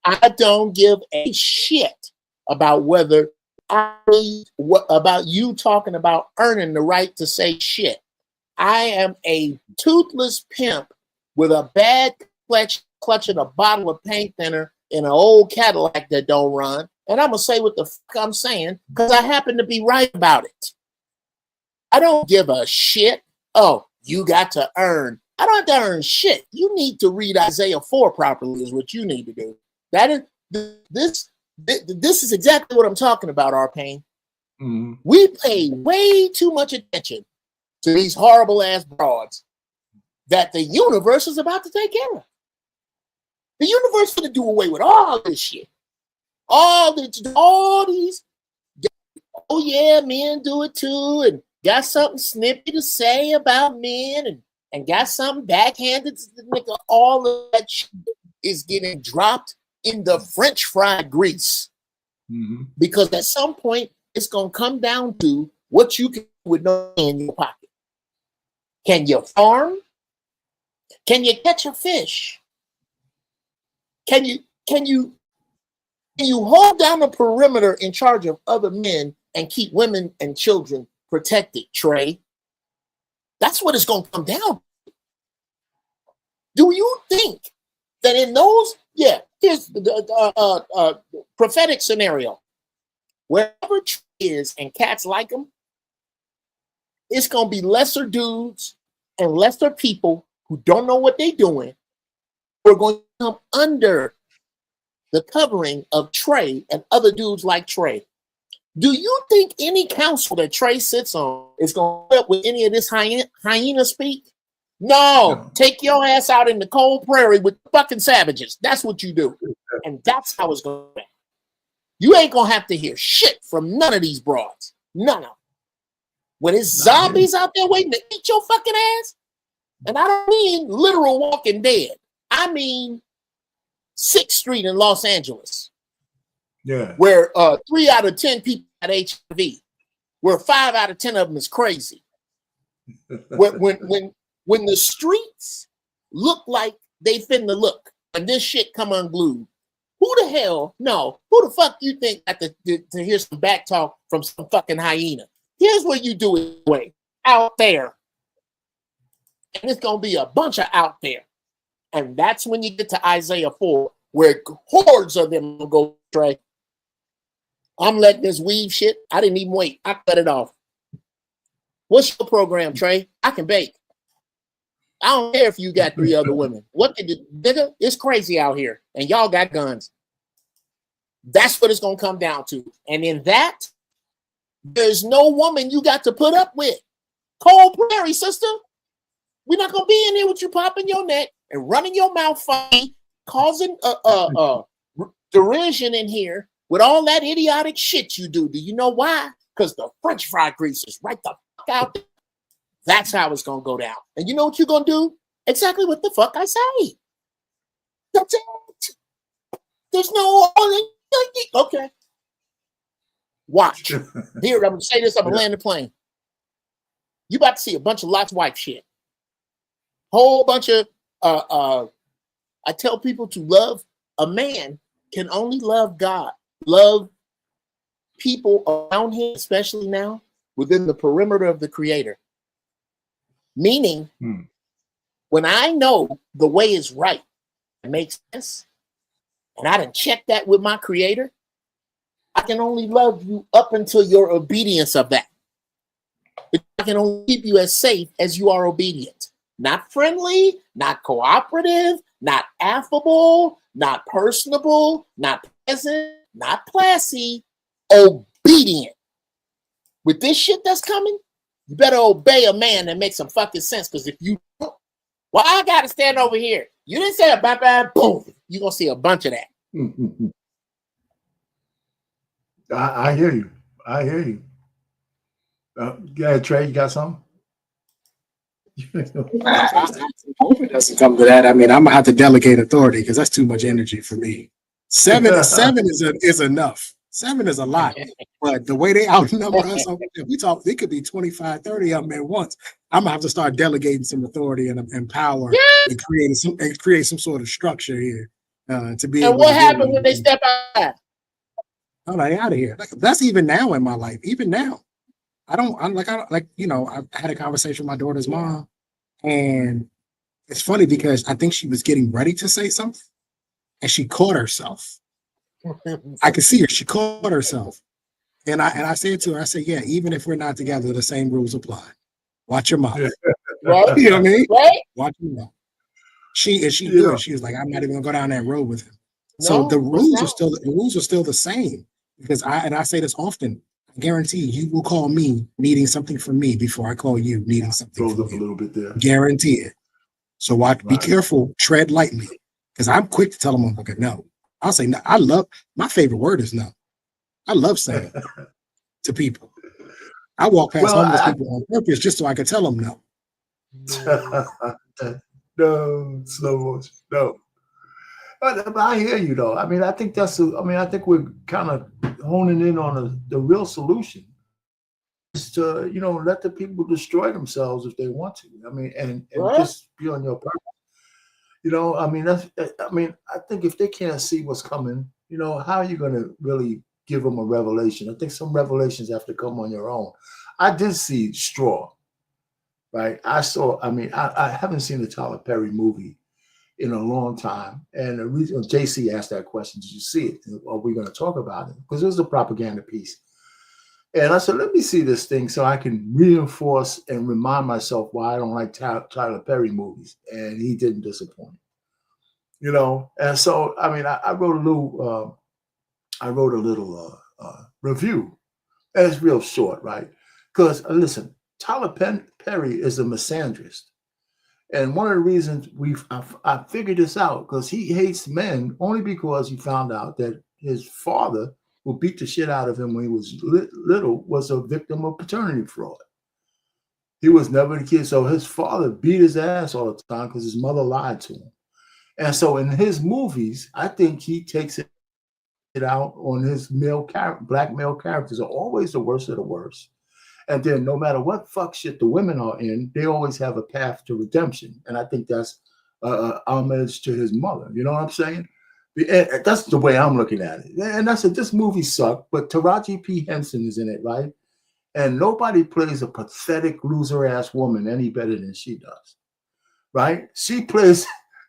S7: I don't give a shit about whether about you talking about earning the right to say shit. I am a toothless pimp with a bad clutching a bottle of paint thinner in an old Cadillac that don't run. And I'm going to say what the fuck I'm saying because I happen to be right about it. I don't give a shit. Oh, you got to earn. I don't have to earn shit. You need to read Isaiah 4 properly is what you need to do. That is this is exactly what I'm talking about, Arcane.
S1: Mm-hmm.
S7: We pay way too much attention to these horrible ass broads that the universe is about to take care of. The universe is going to do away with all this shit. All these, oh yeah, men do it too, and got something snippy to say about men, and got something backhanded to the nigga. All of that shit is getting dropped in the French fried grease.
S1: Mm-hmm.
S7: Because at some point, it's going to come down to what you can do with no money in your pocket. Can you farm? Can you catch a fish? Can you hold down the perimeter in charge of other men and keep women and children protected, Trey? That's what it's going to come down to. Do you think that in those, here's the prophetic scenario. Wherever Trey is and cats like him, it's going to be lesser dudes and lesser people who don't know what they're doing who are going to come under the covering of Trey and other dudes like Trey. Do you think any council that Trey sits on is going to put up with any of this hyena speak? No. Take your ass out in the cold prairie with fucking savages. That's what you do. And that's how it's going to be. You ain't going to have to hear shit from none of these broads. None of them. When it's zombies out there waiting to eat your fucking ass, and I don't mean literal Walking Dead. I mean 6th Street in Los Angeles.
S1: Yeah.
S7: Where 3 out of 10 people had HIV. Where 5 out of 10 of them is crazy. When the streets look like they finna look, and this shit come unglued, who the fuck you think got to hear some back talk from some fucking hyena? Here's where you do it way out there. And it's going to be a bunch of out there. And that's when you get to Isaiah 4, where hordes of them will go astray. I'm letting this weave shit. I didn't even wait. I cut it off. What's your program, Trey? I can bake. I don't care if you got 3 other women. What did you, nigga? It's crazy out here. And y'all got guns. That's what it's going to come down to. And in that, there's no woman you got to put up with. Cold prairie, sister. We're not going to be in here with you popping your neck and running your mouth funny, causing derision in here with all that idiotic shit you do. Do you know why? Because the French fry grease is right the fuck out there. That's how it's going to go down. And you know what you're going to do? Exactly what the fuck I say. That's it. There's no... Okay. Watch. Here, I'm going to say this. I'm going to land the plane. You about to see a bunch of Lot's wife shit. Whole bunch of... I tell people to love... A man can only love God. Love people around him, especially now, within the perimeter of the Creator. Meaning, when I know the way is right, it makes sense, and I done checked that with my Creator, I can only love you up until your obedience of that. I can only keep you as safe as you are obedient. Not friendly, not cooperative, not affable, not personable, not pleasant, not classy, obedient. With this shit that's coming, you better obey a man that makes some fucking sense. Because if you don't, well, I gotta stand over here. You didn't say a bye bye, boom. You're gonna see a bunch of that.
S1: I hear you. I hear you. Yeah, Trey, you got something?
S5: I hope it doesn't come to that. I mean, I'm gonna have to delegate authority because that's too much energy for me. Seven is enough. 7 is a lot, but the way they outnumber us, if we talk, it could be 25, 30 of them at once. I'm gonna have to start delegating some authority and power and create some sort of structure here to be
S7: And
S5: able
S7: what
S5: to deal
S7: happened
S5: with
S7: when they step out?
S5: I'm like, out of here. That's even now in my life. Even now, I don't you know. I had a conversation with my daughter's mom, and it's funny because I think she was getting ready to say something, and she caught herself. I could see her. She caught herself, and I said to her, I said, yeah, even if we're not together, the same rules apply. Watch your mouth.
S7: Right?
S5: You know what I mean?
S7: Right?
S5: Watch your mouth. She
S1: Yeah.
S5: good. She was like, I'm not even gonna go down that road with him. So
S7: No,
S5: the rules are
S7: not.
S5: still the same because I say this often. I guarantee you will call me needing something from me before I call you needing something
S1: Rose
S5: from
S1: up a
S5: you.
S1: little bit there.
S5: Guarantee it. So watch, be
S1: Right.
S5: careful, tread lightly, because I'm quick to tell them I'm like, no. I'll say no. I love my favorite word is no. I love saying no to people. I walk past
S1: Well,
S5: homeless people on purpose just so I can tell them no.
S1: no, slow motion. No. But I hear you though. I mean, I think I think we're kind of honing in on the real solution is to, let the people destroy themselves if they want to. I mean, and
S7: Right?
S1: just be on your purpose. I mean, I think if they can't see what's coming, how are you going to really give them a revelation? I think some revelations have to come on your own. I did see Straw, right? I haven't seen the Tyler Perry movie in a long time. And the reason JC asked that question, did you see it? Are we going to talk about it? Because it was a propaganda piece. And I said, let me see this thing so I can reinforce and remind myself why I don't like Tyler Perry movies. And he didn't disappoint. And so, I wrote a little review. And it's real short, right? Because listen, Tyler Perry is a misandrist. And one of the reasons I figured this out because he hates men only because he found out that his father, who beat the shit out of him when he was little, was a victim of paternity fraud. He was never the kid. So his father beat his ass all the time because his mother lied to him. And so in his movies, I think he takes it out on his black male characters are always the worst of the worst. And then no matter what fuck shit the women are in, they always have a path to redemption. And I think that's homage to his mother. You know what I'm saying? And that's the way I'm looking at it. And I said, this movie sucked, but Taraji P. Henson is in it, right? And nobody plays a pathetic loser-ass woman any better than she does, right? She plays,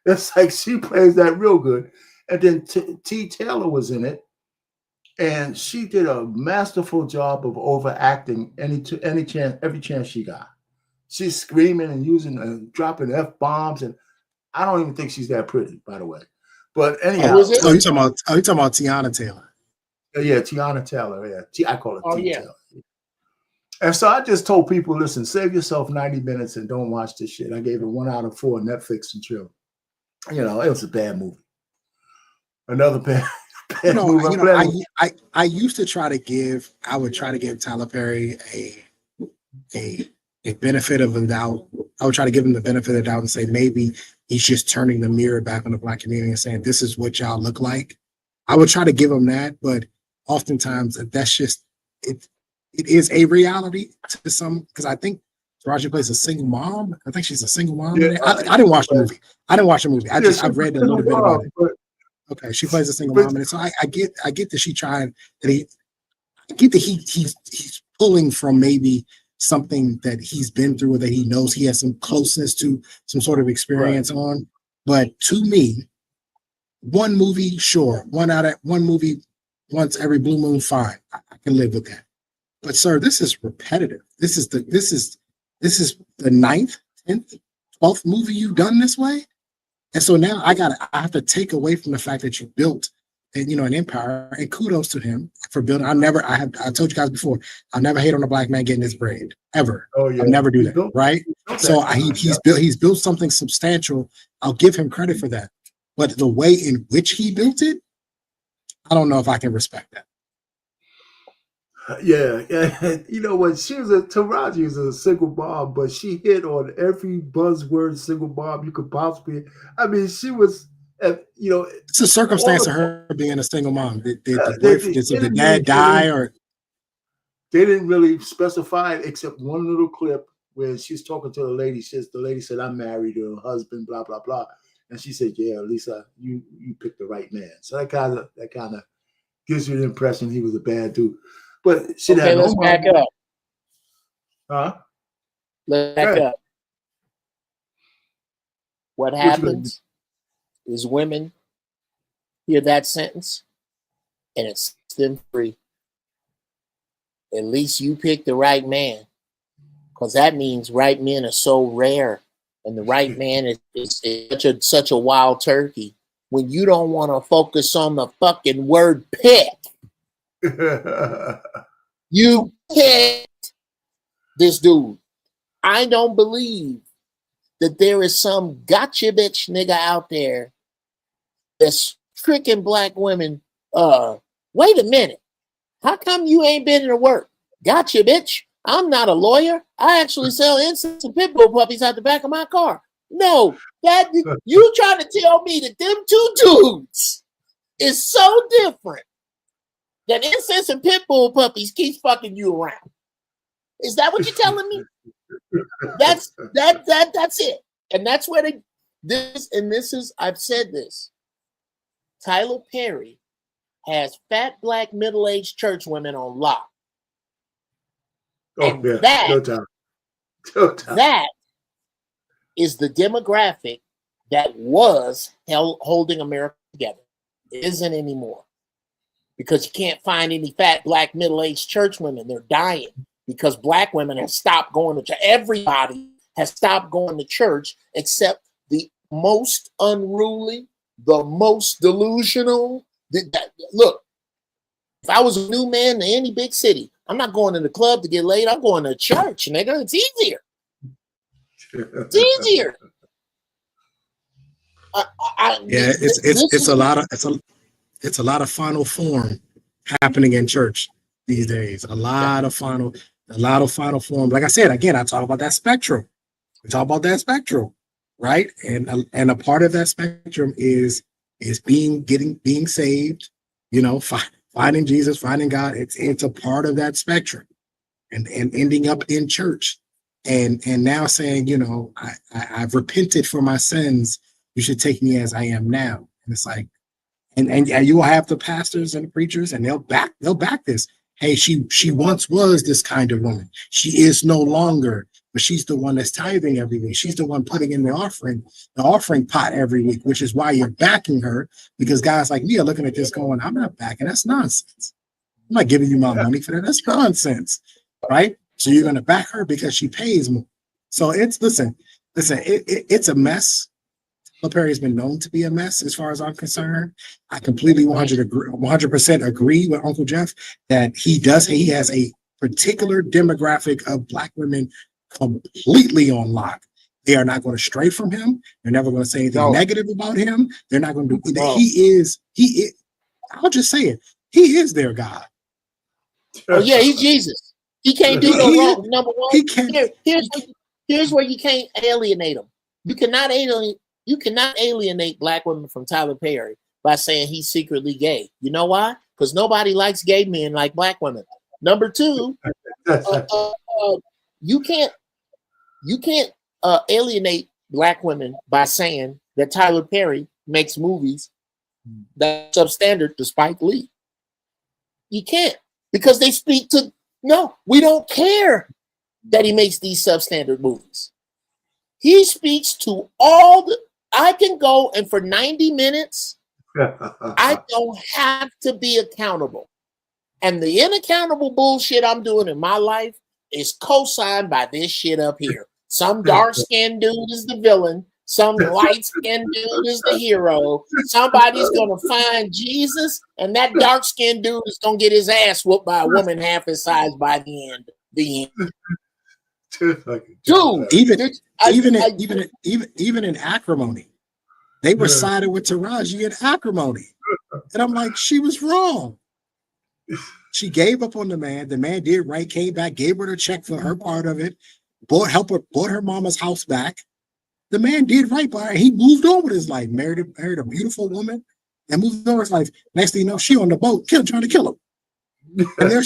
S1: it's like she plays that real good. And then T. Taylor was in it. And she did a masterful job of overacting every chance she got. She's screaming and using and dropping F-bombs, and I don't even think she's that pretty, by the way. But anyhow,
S7: Who is it?
S5: You talking about Tiana Taylor?
S1: Yeah, Tiana Taylor. Yeah, I call her T.
S7: Yeah.
S1: Taylor. And so I just told people, listen, save yourself 90 minutes and don't watch this shit. I gave it 1 out of 4 Netflix and chill. It was a bad movie. Another bad.
S5: I used to try to give Tyler Perry a benefit of the doubt. I would try to give him the benefit of the doubt and say maybe he's just turning the mirror back on the black community and saying this is what y'all look like. I would try to give him that, but oftentimes that's just it. It is a reality to some because I think Taraji plays a single mom. I think she's a single mom.
S1: Yeah,
S5: I didn't watch the movie. I've read a little bit about it. Okay, she plays a single mom, and so I get that she tried that I get that he's pulling from maybe something that he's been through or that he knows he has some closeness to, some sort of experience on. But to me, one movie, sure, one movie once every blue moon, fine, I can live with that. But sir, this is repetitive. This is the 9th, 10th, 12th movie you've done this way. And so now I have to take away from the fact that you built an empire, and kudos to him for building. I told you guys before, I'll never hate on a black man getting his bread ever.
S1: Oh, yeah.
S5: I'll never do that. Right. So he's built something substantial. I'll give him credit for that. But the way in which he built it, I don't know if I can respect that.
S1: Yeah, yeah. You know what? She was Taraji was a single mom, but she hit on every buzzword single mom you could possibly. I mean, she was, you know,
S5: It's a
S1: all
S5: circumstance
S1: of
S5: of her being a single mom. Did the
S1: they,
S5: boyfriend, did
S1: they
S5: the
S1: didn't really
S5: dad die, or
S1: they didn't really specify it except one little clip where she was talking to the lady. The lady said, "I'm married to her husband," blah blah blah, and she said, "Yeah, Lisa, you picked the right man." So that kind of gives you the impression he was a bad dude. But she
S7: Okay,
S1: had no
S7: let's back
S1: money.
S7: up.
S1: Huh?
S7: Let's back
S1: Okay.
S7: up. What
S1: What you gonna do?
S7: happens is women hear that sentence and it sets them free. At least you picked the right man, because that means right men are so rare, and the right man is such a wild turkey. When you don't want to focus on the fucking word pick, you picked this dude. I don't believe that there is some gotcha bitch nigga out there that's tricking black women. Wait a minute. How come you ain't been to work? Gotcha, bitch. I'm not a lawyer. I actually sell incense and pit bull puppies out the back of my car. No, that you trying to tell me that them two dudes is so different that incense and pit bull puppies keeps fucking you around. Is that what you're telling me? That's it. And that's where this is, I've said this. Tyler Perry has fat black middle-aged church women on lock.
S1: Oh
S7: And
S1: yeah, no time. No time.
S7: that is the demographic that was holding America together. It isn't anymore. Because you can't find any fat black middle-aged church women. They're dying because black women have stopped going to church. Everybody has stopped going to church except the most unruly, the most delusional. Look, if I was a new man in any big city, I'm not going to the club to get laid. I'm going to church, nigga. It's easier. It's easier.
S5: yeah, it's a lot of final form happening in church these days. A lot of final form. Like I said, again, I talk about that spectrum. We talk about that spectrum, right? And a part of that spectrum is being saved, you know, finding Jesus, finding God. It's a part of that spectrum, and ending up in church, and now saying, you know, I've repented for my sins. You should take me as I am now. And it's like, and you will have the pastors and the preachers, and they'll back this. Hey, she once was this kind of woman. She is no longer, but she's the one that's tithing every week. She's the one putting in the offering pot every week, which is why you're backing her, because guys like me are looking at this going, I'm not backing. That's nonsense. I'm not giving you my money for that. That's nonsense, right? So you're going to back her because she pays more. So listen, it's a mess. Perry has been known to be a mess as far as I'm concerned. I completely 100% agree with Uncle Jeff that he has a particular demographic of black women completely on lock. They are not going to stray from him. They're never going to say anything negative about him. They're not going to do. He is. I'll just say it. He is their God.
S7: Oh yeah, he's Jesus. He can't do no wrong. Number one,
S5: he can't.
S7: Here's where you can't alienate him. You cannot alienate black women from Tyler Perry by saying he's secretly gay. You know why? Because nobody likes gay men like black women. Number two, you can't alienate black women by saying that Tyler Perry makes movies that's substandard to Spike Lee. You can't, because they speak to, no, we don't care that he makes these substandard movies. He speaks to I can go and for 90 minutes, I don't have to be accountable. And the unaccountable bullshit I'm doing in my life is co-signed by this shit up here. Some dark-skinned dude is the villain. Some light-skinned dude is the hero. Somebody's going to find Jesus, and that dark-skinned dude is going to get his ass whooped by a woman half his size by the end. Dude,
S5: even in Acrimony, they were siding with Taraji in Acrimony, and I'm like, she was wrong. She gave up on the man. The man did right, came back, gave her the check for her part of it, bought her mama's house back. The man did right by her. He moved on with his life, married a beautiful woman, and moved on with his life. Next thing you know, she on the boat, trying to kill him. And they're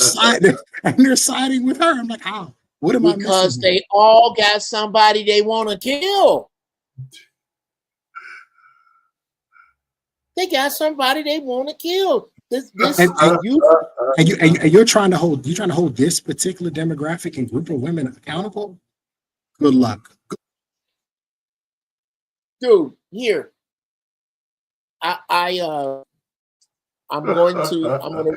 S5: siding with her. I'm like, how? What am I missing?
S7: Because they all got somebody they want to kill. They got somebody they want to kill.
S5: You're trying to hold this particular demographic and group of women accountable. Good luck,
S7: dude. Here, I'm going to,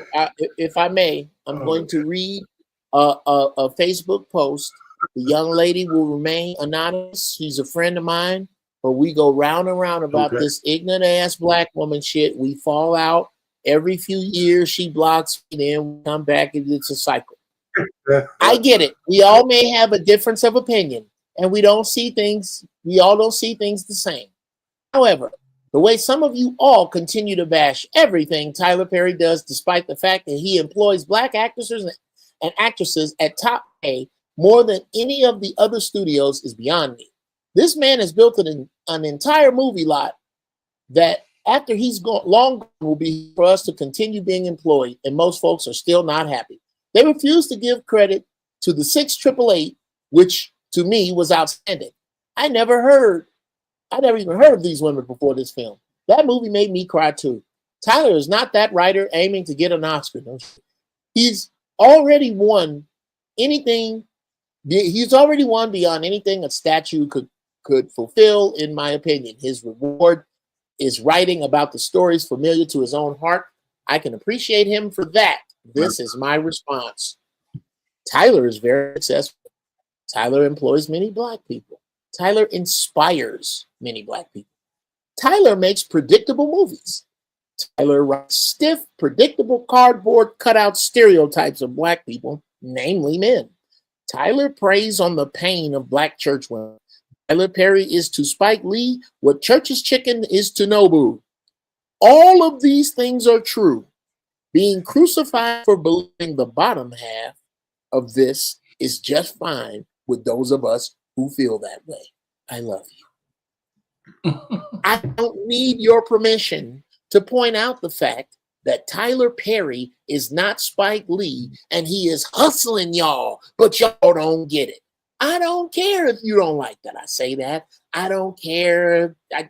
S7: if I may, I'm going to read a Facebook post. The young lady will remain anonymous. She's a friend of mine, but we go round and round about this ignorant ass black woman shit. We fall out every few years. She blocks me, then we come back, and it's a cycle. I get it. We all may have a difference of opinion, and we all don't see things the same. However, the way some of you all continue to bash everything Tyler Perry does, despite the fact that he employs black actors and actresses at top pay more than any of the other studios, is beyond me. This man has built an entire movie lot that after he's long gone will be for us to continue being employed, and most folks are still not happy. They refuse to give credit to the 688, which to me was outstanding. I never even heard of these women before this film. That movie made me cry too. Tyler is not that writer aiming to get an Oscar. He's already won anything. He's already won beyond anything a statue could fulfill, in my opinion. His reward is writing about the stories familiar to his own heart. I can appreciate him for that. This is my response. Tyler is very successful. Tyler employs many black people. Tyler inspires many black people. Tyler makes predictable movies. Tyler writes stiff, predictable cardboard cutout stereotypes of black people, namely men. Tyler preys on the pain of black church women. Tyler Perry is to Spike Lee what Church's Chicken is to Nobu. All of these things are true. Being crucified for believing the bottom half of this is just fine with those of us who feel that way. I love you. I don't need your permission to point out the fact that Tyler Perry is not Spike Lee and he is hustling y'all, but y'all don't get it. I don't care if you don't like that. I say that. I don't care. I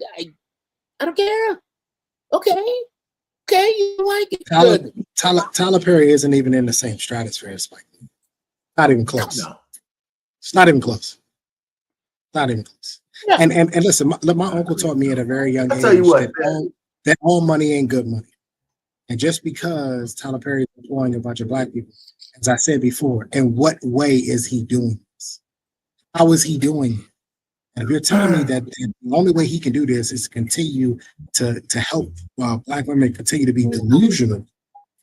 S7: don't care. Okay, you like it.
S5: Tyler Perry isn't even in the same stratosphere as Spike Lee. Not even close. No. It's not even close. Not even close. Yeah. And listen, my uncle taught me at a very young age that all money ain't good money. And just because Tyler Perry is employing a bunch of black people, as I said before, in what way is he doing this? How is he doing it? And if you're telling me that the only way he can do this is to continue to help black women continue to be delusional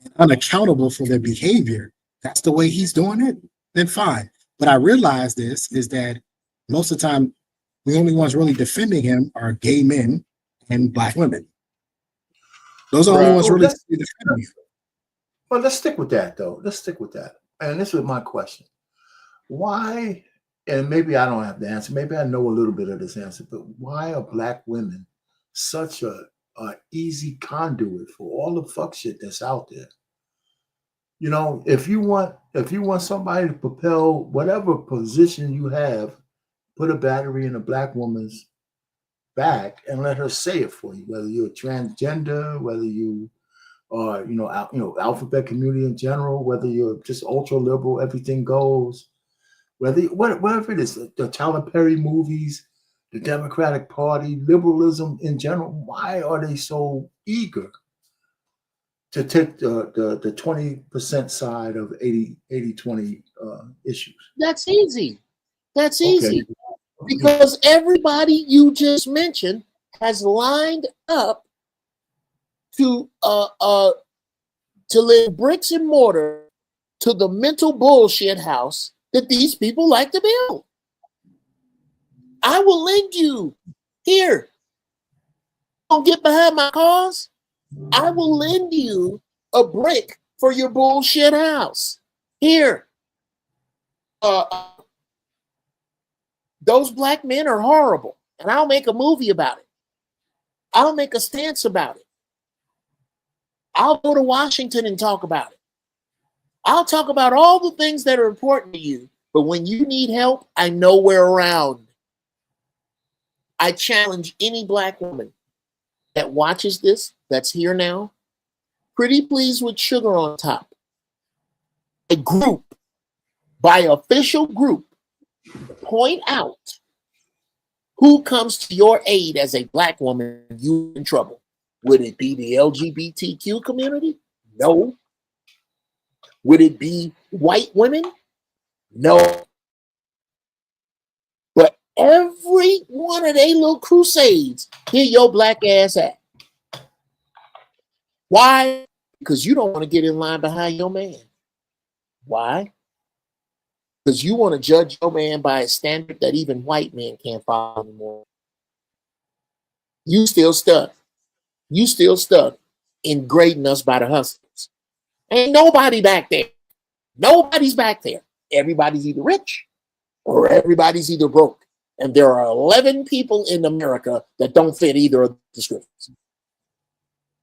S5: and unaccountable for their behavior, that's the way he's doing it, then fine. But I realize is that most of the time, the only ones really defending him are gay men and black women. Those are the only ones really defending him.
S1: Well, let's stick with that, though. Let's stick with that. And this is my question. Why, and maybe I don't have the answer, maybe I know a little bit of this answer, but why are black women such a easy conduit for all the fuck shit that's out there? You know, if you want somebody to propel whatever position you have, put a battery in a black woman's back and let her say it for you, whether you're transgender, whether you are, alphabet community in general, whether you're just ultra liberal, everything goes, whatever it is, the Tyler Perry movies, the Democratic Party, liberalism in general, why are they so eager to take the 20% side of 80-20 issues?
S7: That's easy. That's easy. Okay. Because everybody you just mentioned has lined up to live bricks and mortar to the mental bullshit house that these people like to build. I will lend you here. Don't get behind my cause. I will lend you a brick for your bullshit house. Here. Those black men are horrible. And I'll make a movie about it. I'll make a stance about it. I'll go to Washington and talk about it. I'll talk about all the things that are important to you. But when you need help, I know we're around. I challenge any black woman that watches this, that's here now, pretty please with sugar on top. A group, by official group, point out who comes to your aid as a black woman, you in trouble. Would it be the LGBTQ community? No. Would it be white women? No. But every one of they little crusades, here your black ass at. Why? Because you don't want to get in line behind your man. Why? Because you want to judge your man by a standard that even white men can't follow anymore. You still stuck. You still stuck in grading us by the hustlers. Ain't nobody back there. Nobody's back there. Everybody's either rich or everybody's either broke. And there are 11 people in America that don't fit either of the descriptions.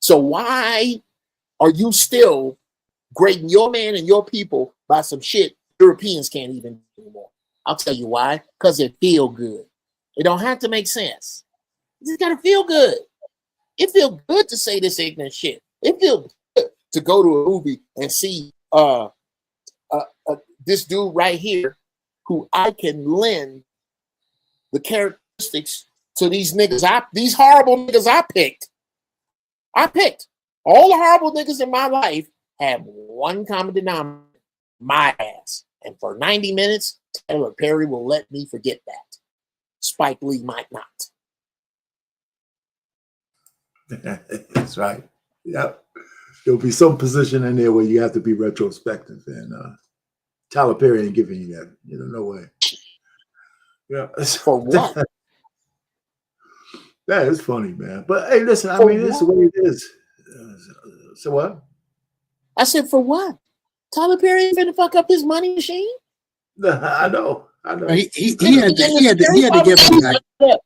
S7: So why are you still grading your man and your people by some shit Europeans can't even do anymore? I'll tell you why. Because it feel good. It don't have to make sense. You just gotta feel good. It feels good to say this ignorant shit. It feels good to go to a movie and see this dude right here who I can lend the characteristics to these niggas. These horrible niggas I picked. All the horrible niggas in my life have one common denominator, my ass. And for 90 minutes, Tyler Perry will let me forget that. Spike Lee might not.
S1: That's right. Yep. There'll be some position in there where you have to be retrospective, and Tyler Perry ain't giving you that. No way. Yeah.
S7: For what?
S1: That is funny, man. But hey, listen, I mean, this is the way it is. So what?
S7: I said, for what? Tyler Perry ain't finna fuck up his money machine?
S1: I know.
S5: He had to give him that.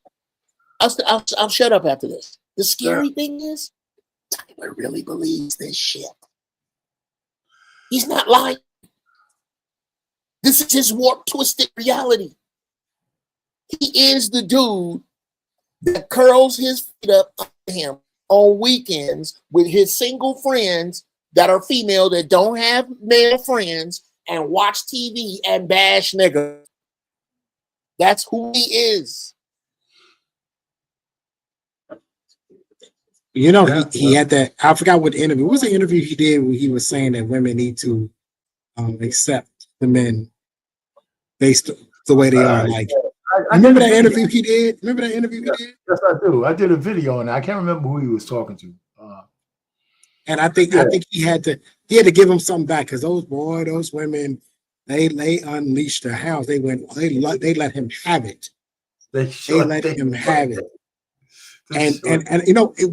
S7: I'll shut up after this. The scary thing is, Tyler really believes this shit. He's not lying. This is his warped, twisted reality. He is the dude that curls his feet up to him on weekends with his single friends that are female that don't have male friends and watch TV and bash niggas. That's who he is.
S5: He had that. I forgot what interview. What was the interview he did where he was saying that women need to accept the men based the way they are? Like, remember that interview he did? Yes,
S1: I do. I did a video on it. I can't remember who he was talking to.
S5: And I think he had to give him something back because those women, they unleashed their hounds. They let him have it. They let him have it. And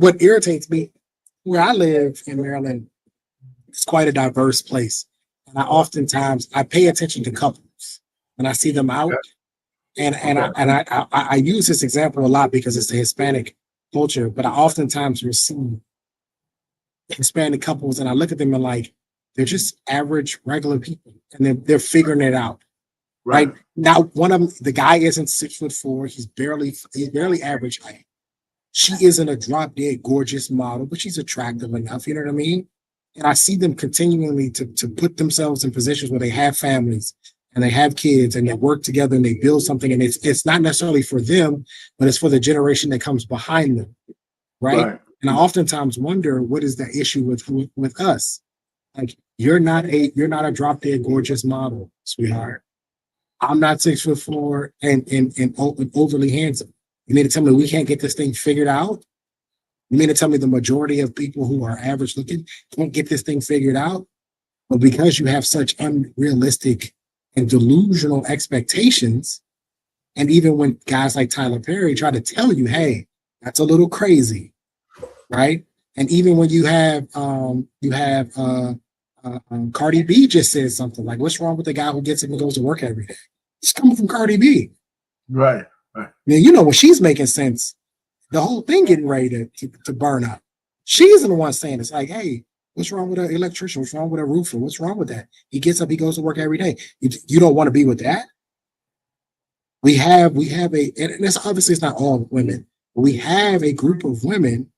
S5: what irritates me, where I live in Maryland, it's quite a diverse place. And I pay attention to couples when I see them out. And I use this example a lot because it's the Hispanic culture, but I oftentimes receive Hispanic couples and I look at them and like, they're just average, regular people. And they're figuring it out. Right? Now, one of them, the guy isn't 6'4", he's barely average height. She isn't a drop dead gorgeous model, but she's attractive enough, you know what I mean? And I see them continually to put themselves in positions where they have families and they have kids and they work together and they build something. And it's not necessarily for them, but it's for the generation that comes behind them. Right. And I oftentimes wonder, what is the issue with us? Like, you're not a drop dead gorgeous model, sweetheart. I'm not 6'4" and overly handsome. You mean to tell me we can't get this thing figured out? You mean to tell me the majority of people who are average looking can't get this thing figured out? But because you have such unrealistic and delusional expectations, and even when guys like Tyler Perry try to tell you, hey, that's a little crazy, right? And even when you have Cardi B just said something like, "What's wrong with the guy who gets up and goes to work every day?" It's coming from Cardi B.
S1: Right. Right.
S5: Now, you know, when she's making sense, the whole thing getting ready to burn up. She's the one saying it's like, "Hey, what's wrong with an electrician? What's wrong with a roofer? What's wrong with that? He gets up, he goes to work every day. You don't want to be with that." We have and it's obviously it's not all women, but we have a group of women.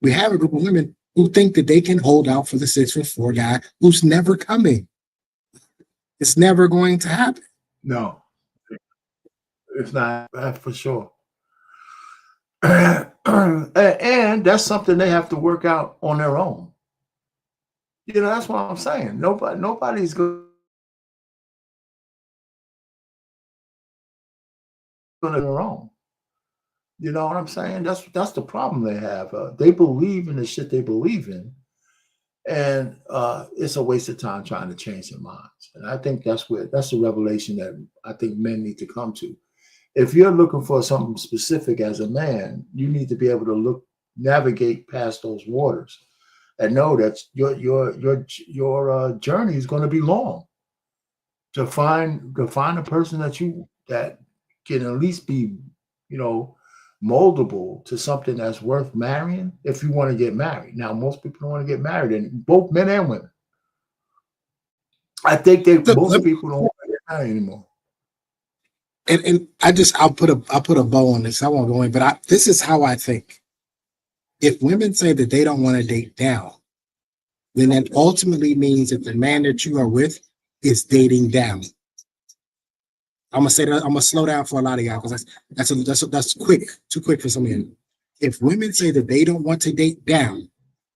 S5: We have a group of women who think that they can hold out for the 6'4" guy who's never coming. It's never going to happen.
S1: No, it's not. That's for sure. And that's something they have to work out on their own. You know, that's what I'm saying. Nobody's going to their own. You know what I'm saying? That's the problem they have. They believe in the shit they believe in, and it's a waste of time trying to change their minds. And I think that's the revelation that I think men need to come to. If you're looking for something specific as a man, you need to be able to navigate past those waters, and know that your journey is going to be long. To find a person that can at least be, you know, moldable to something that's worth marrying. If you want to get married, now most people don't want to get married, and both men and women. I think most people don't want to get married anymore.
S5: And I'll put a bow on this. I won't go in, but this is how I think. If women say that they don't want to date down, then that ultimately means that the man that you are with is dating down. I'm gonna say that. I'm gonna slow down for a lot of y'all because that's quick, too quick for some of you. If women say that they don't want to date down,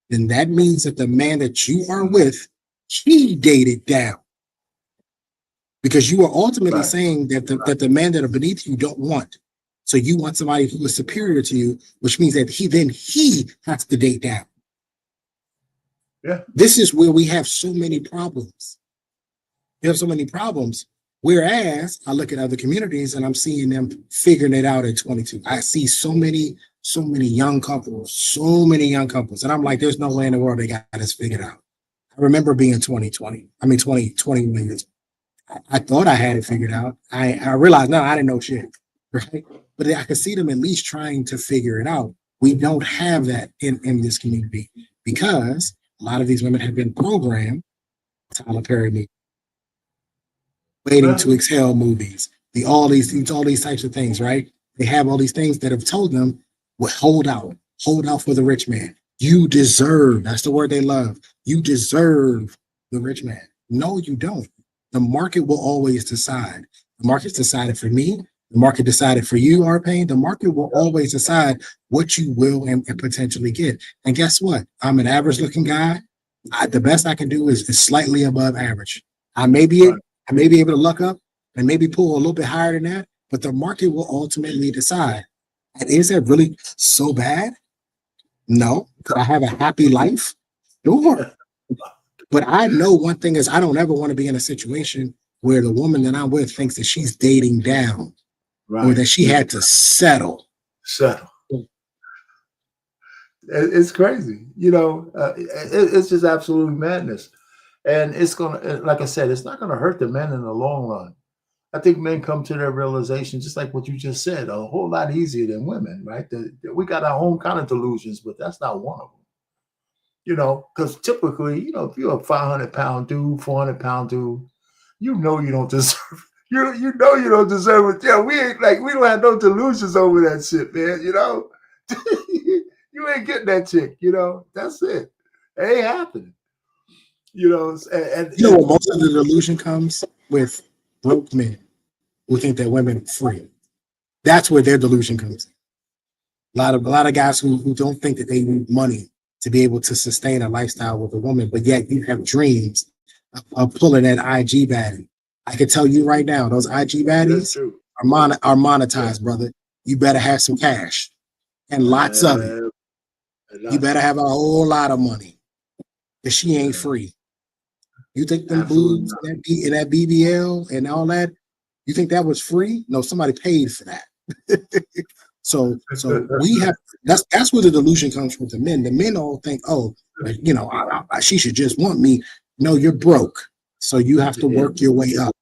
S5: then that means that the man that you are with, he dated down. Because you are ultimately saying that the men that are beneath you don't want. So you want somebody who is superior to you, which means that he has to date down.
S1: Yeah.
S5: This is where we have so many problems. We have so many problems. Whereas I look at other communities and I'm seeing them figuring it out at 22. I see so many young couples, and I'm like, there's no way in the world they got this figured out. I remember being 21 years. I thought I had it figured out. I realized, no, I didn't know shit, right? But I could see them at least trying to figure it out. We don't have that in this community because a lot of these women have been programmed, Tyler Perry me, Waiting to Exhale movies, all these types of things, right? They have all these things that have told them, well, hold out for the rich man. You deserve, that's the word they love. You deserve the rich man. No, you don't. The market will always decide. The market's decided for me. The market decided for you, R-Pain. The market will always decide what you will and potentially get. And guess what? I'm an average looking guy. The best I can do is slightly above average. I may be able to luck up and maybe pull a little bit higher than that, but the market will ultimately decide. And is that really so bad? No. Could I have a happy life? Sure. But I know one thing is I don't ever want to be in a situation where the woman that I'm with thinks that she's dating down, or that she had to settle.
S1: It's crazy. You know, it's just absolute madness. And it's going to, like I said, it's not going to hurt the men in the long run. I think men come to their realization, just like what you just said, a whole lot easier than women, right? We got our own kind of delusions, but that's not one of them. You know, because typically, you know, if you're a 500-pound dude, 400-pound dude, you know you don't deserve you know you don't deserve it. Yeah, we don't have no delusions over that shit, man. You know, you ain't getting that chick. You know, that's it. It ain't happening. You know, and
S5: you know, most of the delusion comes with broke men who think that women are free. That's where their delusion comes in. A lot of guys who don't think that they need money to be able to sustain a lifestyle with a woman, but yet you have dreams of pulling that IG baddie. I can tell you right now, those IG baddies are monetized, brother. You better have some cash and lots of it. You better have a whole lot of money, because she ain't free. You think them boobs in that BBL and all that, you think that was free? No, somebody paid for that. So we have, that's where the delusion comes from the men. The men all think, oh, you know, she should just want me. no, you're broke. So you have to work your way up.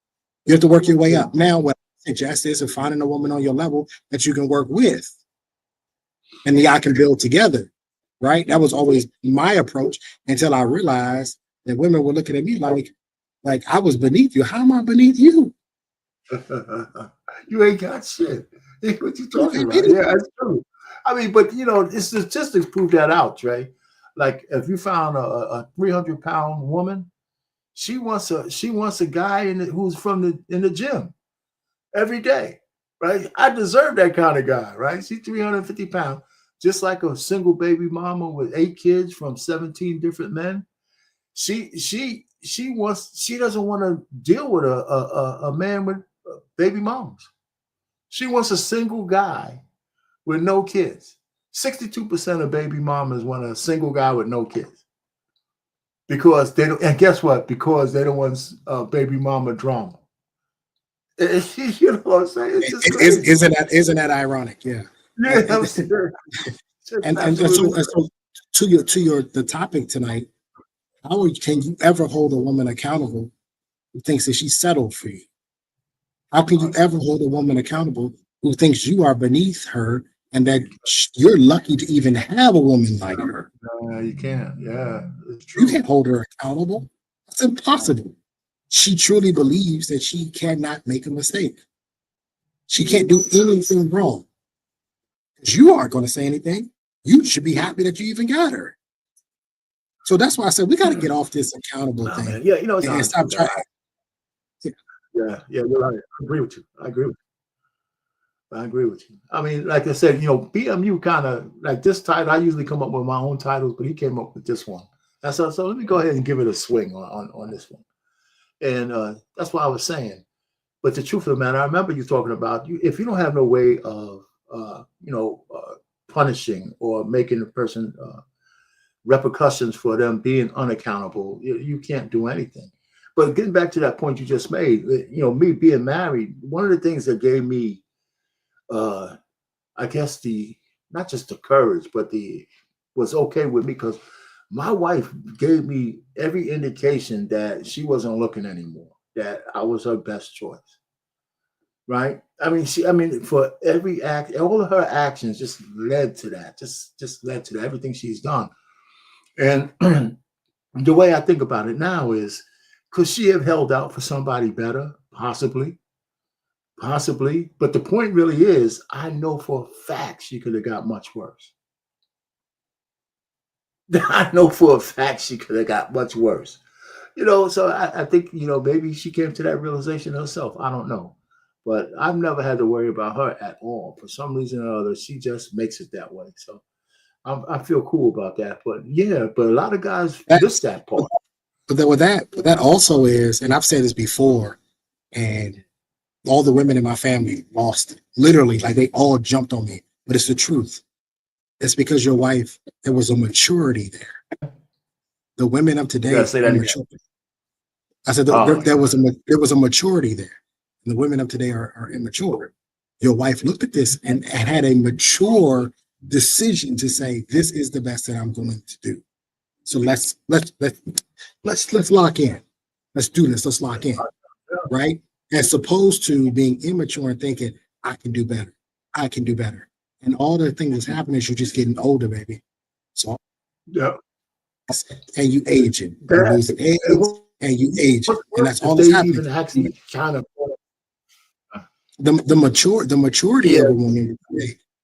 S5: You have to work your way up. Now, what I suggest is finding a woman on your level that you can work with. And y'all can build together, right? That was always my approach until I realized that women were looking at me like I was beneath you. How am I beneath you?
S1: You ain't got shit. What you talking about? Yeah, that's true. I mean, but you know, the statistics prove that out, Trey. Like if you found a 300-pound woman, she wants a guy who's in the gym every day, right? I deserve that kind of guy, right? She's 350 pounds, just like a single baby mama with 8 kids from 17 different men. She doesn't want to deal with a man with baby mamas. She wants a single guy with no kids. 62% of baby mamas want a single guy with no kids because they don't. And guess what? Because they don't want baby mama drama. You know what I'm saying? It's just crazy.
S5: Isn't that ironic? Yeah.
S1: Yeah, I'm sure.
S5: And so to the topic tonight, how can you ever hold a woman accountable who thinks that she's settled for you? How can you ever hold a woman accountable who thinks you are beneath her and that you're lucky to even have a woman like her?
S1: You can't. Yeah, it's true.
S5: You can't hold her accountable. It's impossible. She truly believes that she cannot make a mistake. She can't do anything wrong. Because you aren't going to say anything. You should be happy that you even got her. So that's why I said we got to get off this accountable thing.
S1: Man. Yeah, you know,
S5: and stop trying.
S1: Yeah, you're right. I agree with you. I agree with you. I mean, like I said, you know, BMU kind of like this title. I usually come up with my own titles, but he came up with this one. So let me go ahead and give it a swing on this one. And that's what I was saying. But the truth of the matter, I remember you talking about if you don't have no way of punishing or making the person repercussions for them being unaccountable, you can't do anything. But getting back to that point you just made, you know, me being married, one of the things that gave me, I guess not just the courage, but was okay with me because my wife gave me every indication that she wasn't looking anymore, that I was her best choice. Right? I mean, for every act, all of her actions just led to that, just led to that, everything she's done. And the way I think about it now is, could she have held out for somebody better? Possibly. But the point really is, I know for a fact she could have got much worse. I know for a fact she could have got much worse. You know, so I think, you know, maybe she came to that realization herself. I don't know. But I've never had to worry about her at all. For some reason or other, she just makes it that way. So I feel cool about that. But yeah, but a lot of guys miss that part.
S5: But then with that also is, and I've said this before, and all the women in my family lost it. Literally, like they all jumped on me. But it's the truth. It's because your wife, there was a maturity there. The women of today are mature. I said there was a maturity there. And the women of today are immature. Your wife looked at this and had a mature decision to say, this is the best that I'm going to do. So let's lock in. Let's do this. Let's lock in. Right? As opposed to being immature and thinking, I can do better. I can do better. And all the things that's happening is you're just getting older, baby. So
S1: yeah.
S5: And you aging. You're losing age and you aging. And that's all that's happening.
S1: Even actually kind of
S5: the maturity of a woman.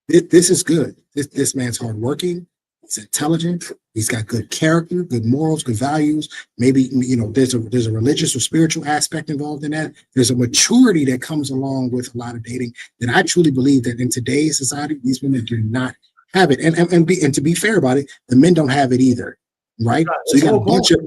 S5: This is good. This man's hardworking. He's intelligent. He's got good character, good morals, good values. Maybe, you know, there's a religious or spiritual aspect involved in that. There's a maturity that comes along with a lot of dating that I truly believe that in today's society, these women do not have it. And to be fair about it, the men don't have it either. Right? So you got a bunch of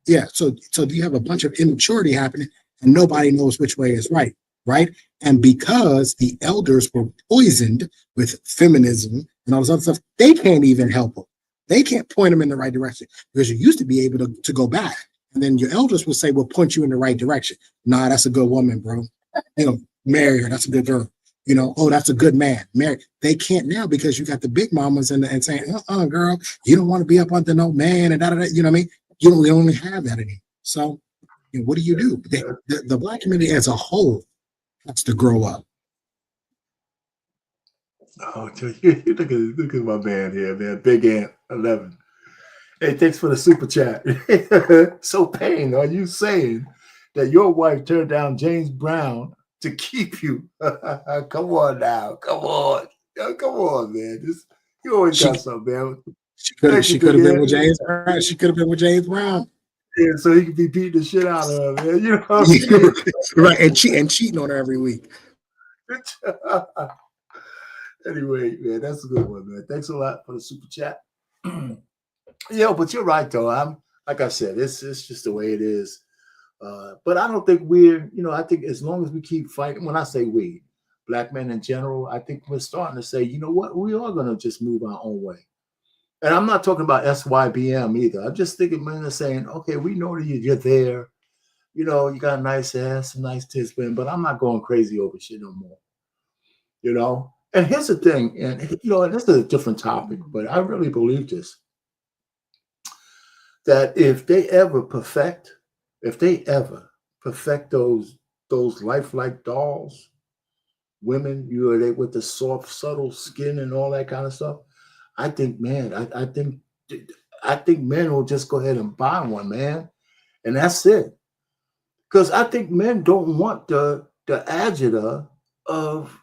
S5: yeah. So you have a bunch of immaturity happening, and nobody knows which way is right. Right. And because the elders were poisoned with feminism and all this other stuff, they can't even help them. They can't point them in the right direction because you used to be able to go back. And then your elders will say, we'll point you in the right direction. Nah, that's a good woman, bro. You know, marry her. That's a good girl. You know, oh, that's a good man. Marry. They can't now because you got the big mamas and saying, girl, you don't want to be up under no man and da. You know what I mean? we don't have that anymore. So what do you do? The Black community as a whole has to grow up.
S1: Oh, look at my man here, man. Big Ant 11. Hey, thanks for the super chat. So, Payne, are you saying that your wife turned down James Brown to keep you? Come on now. Come on. Come on, man. You always got something, man.
S5: She could have been with James Brown. She could have been with James Brown.
S1: Yeah, so he could be beating the shit out of her, man. You know what I'm saying?
S5: Right, and cheating on her every week.
S1: Anyway, man, that's a good one, man. Thanks a lot for the super chat. Yeah, but you're right, though. I'm like I said, it's just the way it is. But I don't think I think as long as we keep fighting, when I say we, Black men in general, I think we're starting to say, you know what, we are going to just move our own way. And I'm not talking about SYBM either. I'm just thinking men are saying, okay, we know that you're there. You got a nice ass, some nice tits, but I'm not going crazy over shit no more. And here's the thing, and this is a different topic, but I really believe this, that if they ever perfect those lifelike dolls, women, they with the soft, subtle skin and all that kind of stuff, I think, man, I think men will just go ahead and buy one, man, and that's it. Because I think men don't want the agita of.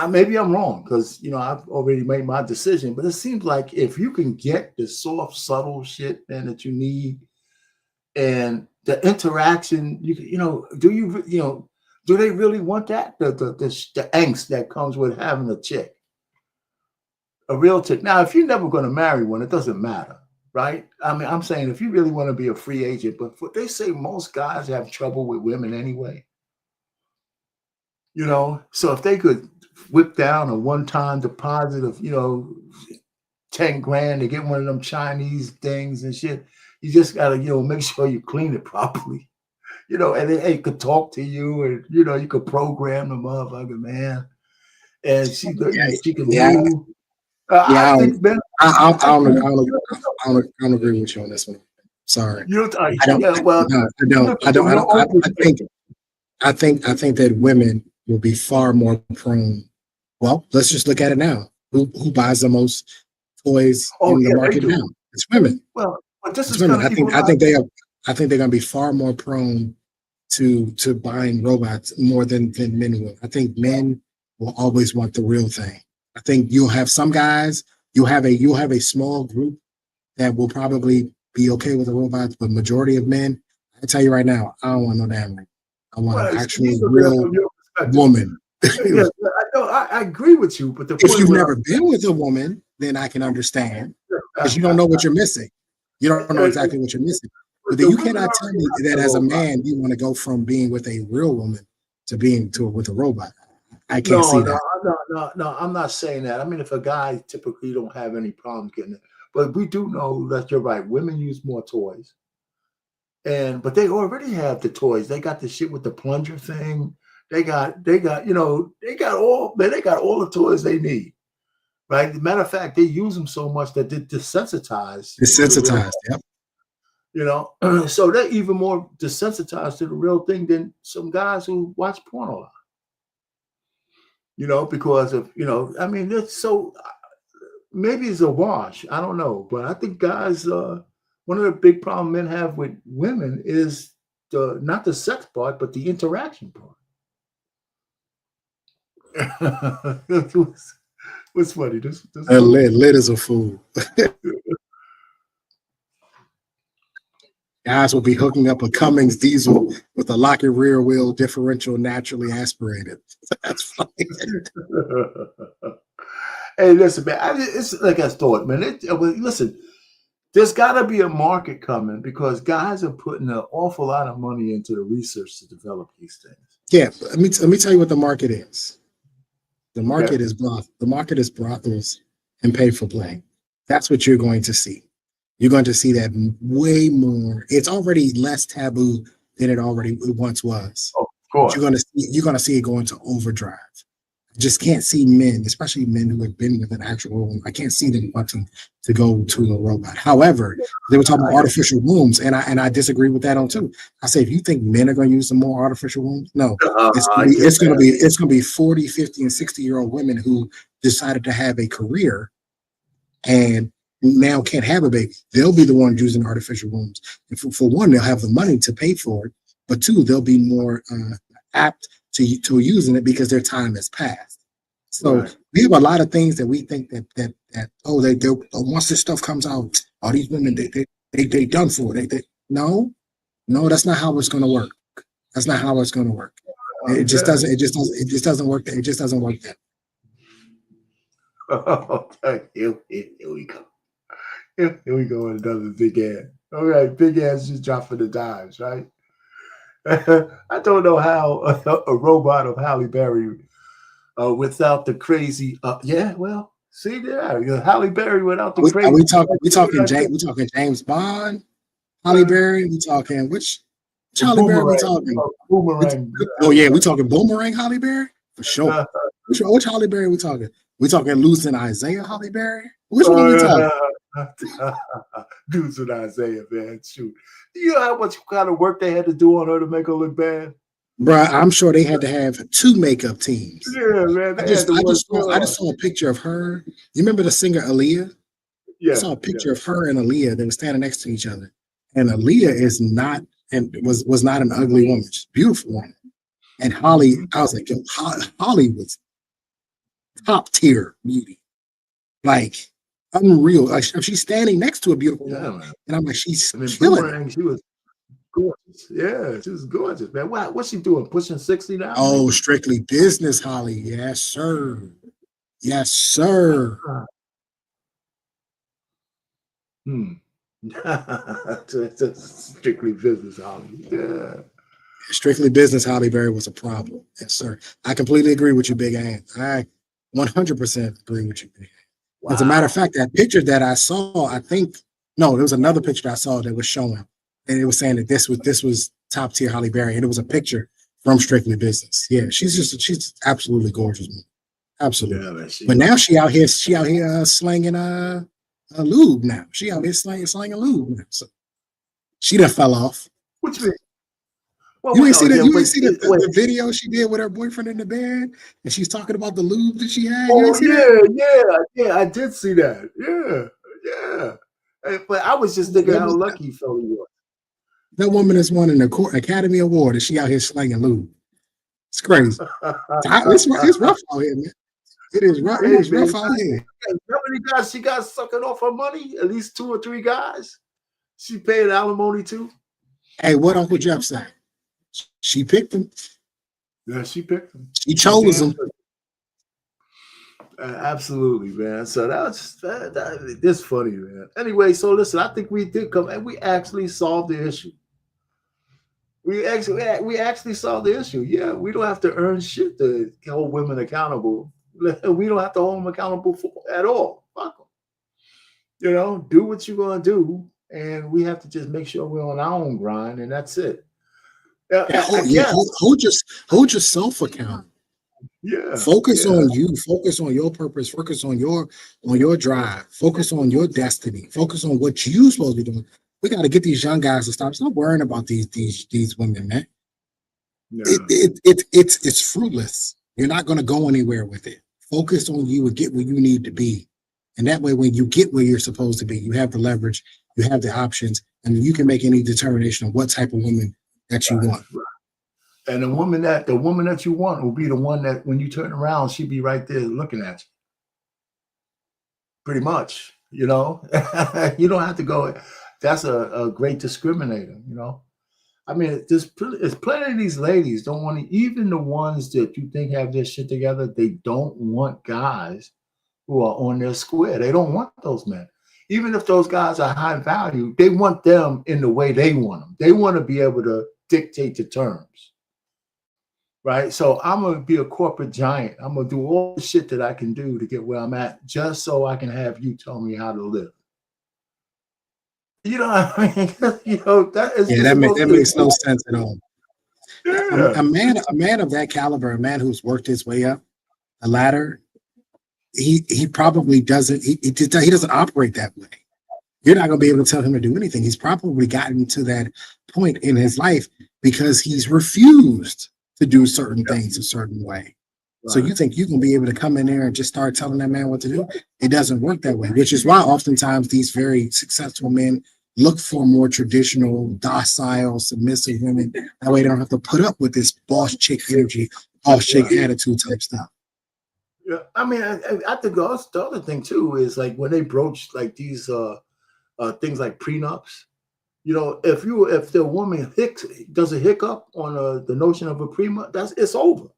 S1: Maybe I'm wrong because I've already made my decision, but it seems like if you can get the soft, subtle shit, man, that you need, and the interaction, do they really want that? The angst that comes with having a chick, a real chick. Now, if you're never going to marry one, it doesn't matter, right? I mean, I'm saying if you really want to be a free agent, but they say most guys have trouble with women anyway. So if they could whip down a one-time deposit of, 10 grand to get one of them Chinese things and shit, you just got to, make sure you clean it properly, and they could talk to you and, you could program the motherfucker, man. And she can move. I think, man,
S5: I don't agree with you on this one. Sorry. I think that women will be far more prone. Well, let's just look at it now. Who buys the most toys in the market now? It's women.
S1: Well, this is
S5: women. I think they're going to be far more prone to buying robots more than men will. I think men will always want the real thing. I think you'll have some guys. You'll have a small group that will probably be okay with the robots, but majority of men, I tell you right now, I don't want no damn ring. I want an actual real woman.
S1: Yes, I agree with you, but
S5: if you've never been with a woman, then I can understand because you don't know what you're missing. You don't know exactly what you're missing. But then you cannot tell me that as a man you want to go from being with a real woman to being with a robot. I can't see that.
S1: No, I'm not saying that. I mean, if a guy typically don't have any problems getting it, but we do know that you're right. Women use more toys, but they already have the toys. They got the shit with the plunger thing. They got all the toys they need, right? Matter of fact, they use them so much that they desensitize. Yep. So they're even more desensitized to the real thing than some guys who watch porn a lot. Because of I mean, it's so maybe it's a wash. I don't know, but I think guys, one of the big problems men have with women is not the sex part, but the interaction part. What's funny? This
S5: Lit is a fool. Guys will be hooking up a Cummins diesel with a locket rear wheel differential naturally aspirated. That's funny.
S1: Hey, listen, man. It's like I thought, man. Listen, there's got to be a market coming because guys are putting an awful lot of money into the research to develop these things.
S5: Yeah, let me tell you what the market is. The market is brothels and pay for play. That's what you're going to see. You're going to see that way more. It's already less taboo than it once was.
S1: Oh, of course.
S5: You're going to see it going to overdrive. just can't see men, especially men who have been with an actual woman. I can't see them wanting to go to a robot. However, they were talking about artificial wombs, and I disagree with that on too. I say, if you think men are going to use some more artificial wombs, no, it's going to be 40, 50, and 60-year-old women who decided to have a career and now can't have a baby. They'll be the ones using artificial wombs. And for one, they'll have the money to pay for it, but two, they'll be more apt to using it because their time has passed. So we have a lot of things that we think that once this stuff comes out, all these women they done for. No, that's not how it's going to work. That's not how it's going to work. It just doesn't work. It just doesn't work that.
S1: Oh, here we go. Here we go with another big ad. All right, big ads just dropping the dimes, right? I don't know how a robot of Halle Berry without the crazy. See there, Halle Berry without the crazy.
S5: We talking James Bond, Halle Berry. We talking which Halle Berry? We talking
S1: Boomerang.
S5: Oh yeah, we talking Boomerang Halle Berry for sure. Which Halle Berry we talking? We talking Losing Isaiah Halle Berry? Which one are we talking?
S1: Losing Isaiah, man. Shoot. Do you know how much kind of work they had to do on her to make her look bad?
S5: Bruh, I'm sure they had to have 2 makeup teams.
S1: Yeah, man.
S5: I just saw a picture of her. You remember the singer Aaliyah? Yeah. I saw a picture of her and Aaliyah. They were standing next to each other. And Aaliyah is not and was not an ugly woman. She's a beautiful woman. And Holly, I was like, yo, Holly was top tier beauty. Like unreal. Like she's standing next to a beautiful woman. Man. And I'm like, she's killing.
S1: She was gorgeous. Yeah, she was gorgeous, man. What's she doing? Pushing 60 now?
S5: Oh, maybe? Strictly Business, Holly. Yes, sir. Yes, sir.
S1: Strictly Business, Holly. Yeah.
S5: Strictly Business, Halle Berry was a problem. Yes, sir. I completely agree with you, Big Ant. I 100% agree with you, Big Ant. Wow. As a matter of fact, that picture that I saw, there was another picture that I saw that was showing, and it was saying that this was top tier Halle Berry, and it was a picture from Strictly Business. Yeah, she's absolutely gorgeous, man. Absolutely. Yeah, man, but now she out here slanging a lube now. She out here slanging lube now. So she done fell off.
S1: What you mean? Well,
S5: you ain't see the video she did with her boyfriend in the bed, and she's talking about the lube that she had.
S1: Yeah, I did see that. Yeah. But I was just thinking how lucky he felt he was.
S5: That woman has won an Academy Award, and she out here slanging lube. It's crazy. It's rough out here, man. It is rough. It is rough out here.
S1: How many guys she got sucking off her money? At least 2 or 3 guys. She paid alimony to.
S5: Hey, what Uncle Jeff said? She picked him.
S1: Yeah, she picked him.
S5: She chose him.
S1: Absolutely, man. So that's funny, man. Anyway, so listen, I think we did come and we actually solved the issue. We actually solved the issue. Yeah, we don't have to earn shit to hold women accountable. We don't have to hold them accountable at all. Fuck them. Do what you're gonna do, and we have to just make sure we're on our own grind, and that's it.
S5: Hold yourself accountable.
S1: Yeah.
S5: Focus on you. Focus on your purpose. Focus on your drive. Focus on your destiny. Focus on what you're supposed to be doing. We got to get these young guys to stop worrying about these women, man. No. It's fruitless. You're not going to go anywhere with it. Focus on you and get where you need to be, and that way, when you get where you're supposed to be, you have the leverage, you have the options, and you can make any determination of what type of woman that you want.
S1: Right. And the woman that you want will be the one that when you turn around, she'll be right there looking at you. Pretty much, you don't have to go. That's a great discriminator, I mean, there's plenty of these ladies don't want to, even the ones that you think have their shit together, they don't want guys who are on their square. They don't want those men. Even if those guys are high value, they want them in the way they want them. They want to be able to dictate the terms. Right? So I'm going to be a corporate giant. I'm going to do all the shit that I can do to get where I'm at just so I can have you tell me how to live. You know what I mean?
S5: That makes no sense at all.
S1: Yeah.
S5: A man of that caliber, a man who's worked his way up, the latter, he probably doesn't. He doesn't operate that way. You're not going to be able to tell him to do anything. He's probably gotten to that point in his life because he's refused to do certain things a certain way. Right. So you think you can be able to come in there and just start telling that man what to do? It doesn't work that way, which is why oftentimes these very successful men look for more traditional, docile, submissive women. That way they don't have to put up with this boss chick energy, boss chick attitude type stuff.
S1: Yeah, I mean, I think the other thing too is like when they broach like these things like prenups. You know, if the woman does a hiccup on the notion of a prenup, it's over.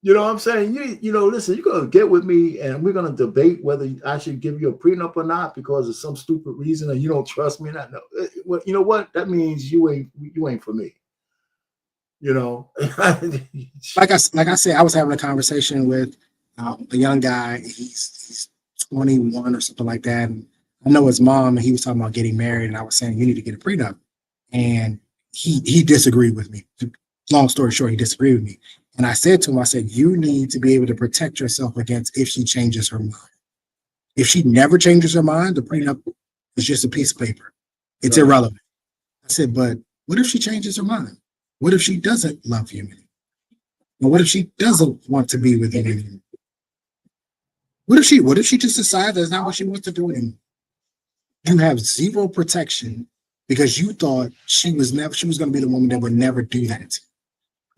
S1: You know what I'm saying? You know, listen, you're gonna get with me and we're gonna debate whether I should give you a prenup or not because of some stupid reason and you don't trust me. And I know, well, you know what? That means you ain't for me. You know,
S5: like I said, I was having a conversation with a young guy. He's 21 or something like that. And I know his mom, and he was talking about getting married, and I was saying you need to get a prenup, and he disagreed with me. Long story short, he disagreed with me, and I said to him, I said you need to be able to protect yourself against if she changes her mind. If she never changes her mind, the prenup is just a piece of paper. It's irrelevant. I said, but what if she changes her mind? What if she doesn't love you anymore? Or what if she doesn't want to be with you anymore? What if she just decides that's not what she wants to do anymore? You have zero protection because you thought she was going to be the woman that would never do that.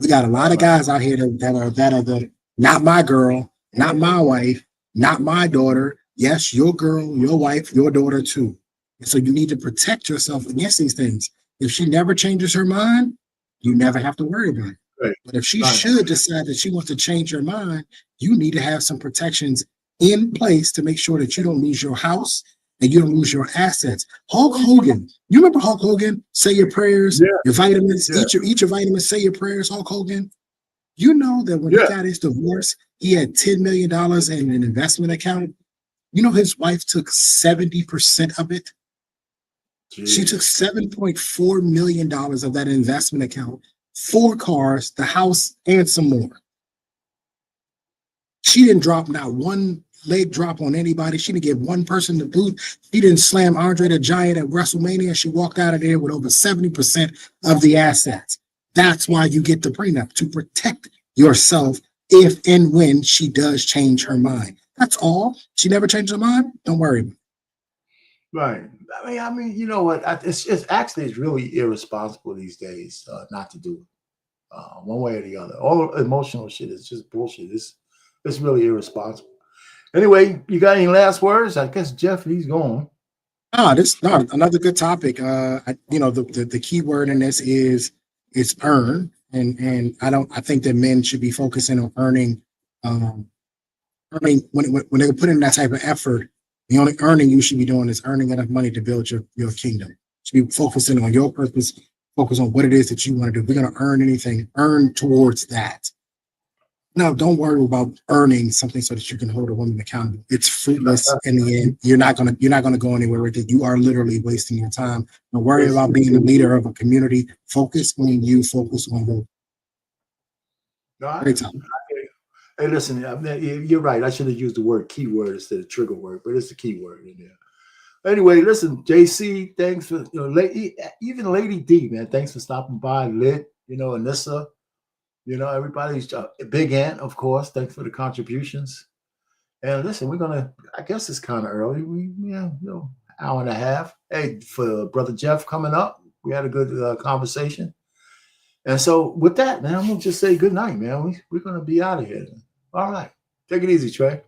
S5: We got a lot of guys out here that are the not my girl, not my wife, not my daughter. Yes, your girl, your wife, your daughter too. And so you need to protect yourself against these things. If she never changes her mind, you never have to worry about it. Right. But if she should decide that she wants to change her mind, you need to have some protections in place to make sure that you don't lose your house and you don't lose your assets. Hulk Hogan, you remember Hulk Hogan? Say your prayers, your vitamins, eat your vitamins, say your prayers, Hulk Hogan. You know that when he got his divorce, he had $10 million in an investment account. You know his wife took 70% of it. Jeez. She took $7.4 million of that investment account, 4 cars, the house, and some more. She didn't drop not one leg drop on anybody. She didn't give one person the boot. She didn't slam Andre the Giant at WrestleMania. She walked out of there with over 70% of the assets. That's why you get the prenup, to protect yourself if and when she does change her mind. That's all. She never changed her mind. Don't worry about it.
S1: Right. I mean, you know what? It's really irresponsible these days not to do it one way or the other. All emotional shit is just bullshit. It's really irresponsible. Anyway, you got any last words? I guess Jeff, he's gone.
S5: Another good topic. The key word in this is earn, and I think that men should be focusing on earning. Earning when they put in that type of effort. The only earning you should be doing is earning enough money to build your kingdom. You should be focusing on your purpose, focus on what it is that you want to do. If we're going to earn anything, earn towards that. No, don't worry about earning something so that you can hold a woman accountable. It's fruitless in the end. You're not gonna go anywhere with it. You are literally wasting your time. Don't worry about being the leader of a community. Focus on you. Focus on you. Great time.
S1: Hey, listen, you're right. I should have used the word keyword instead of trigger word, but it's the keyword in there. Anyway, listen, JC, thanks for, even Lady D, man, thanks for stopping by. Lit, Anissa, everybody's Big Ant, of course. Thanks for the contributions. And listen, I guess it's kind of early. Hour and a half. Hey, for Brother Jeff coming up, we had a good conversation. And so with that, man, I'm going to just say good night, man. We're going to be out of here. All right. Take it easy, Trey.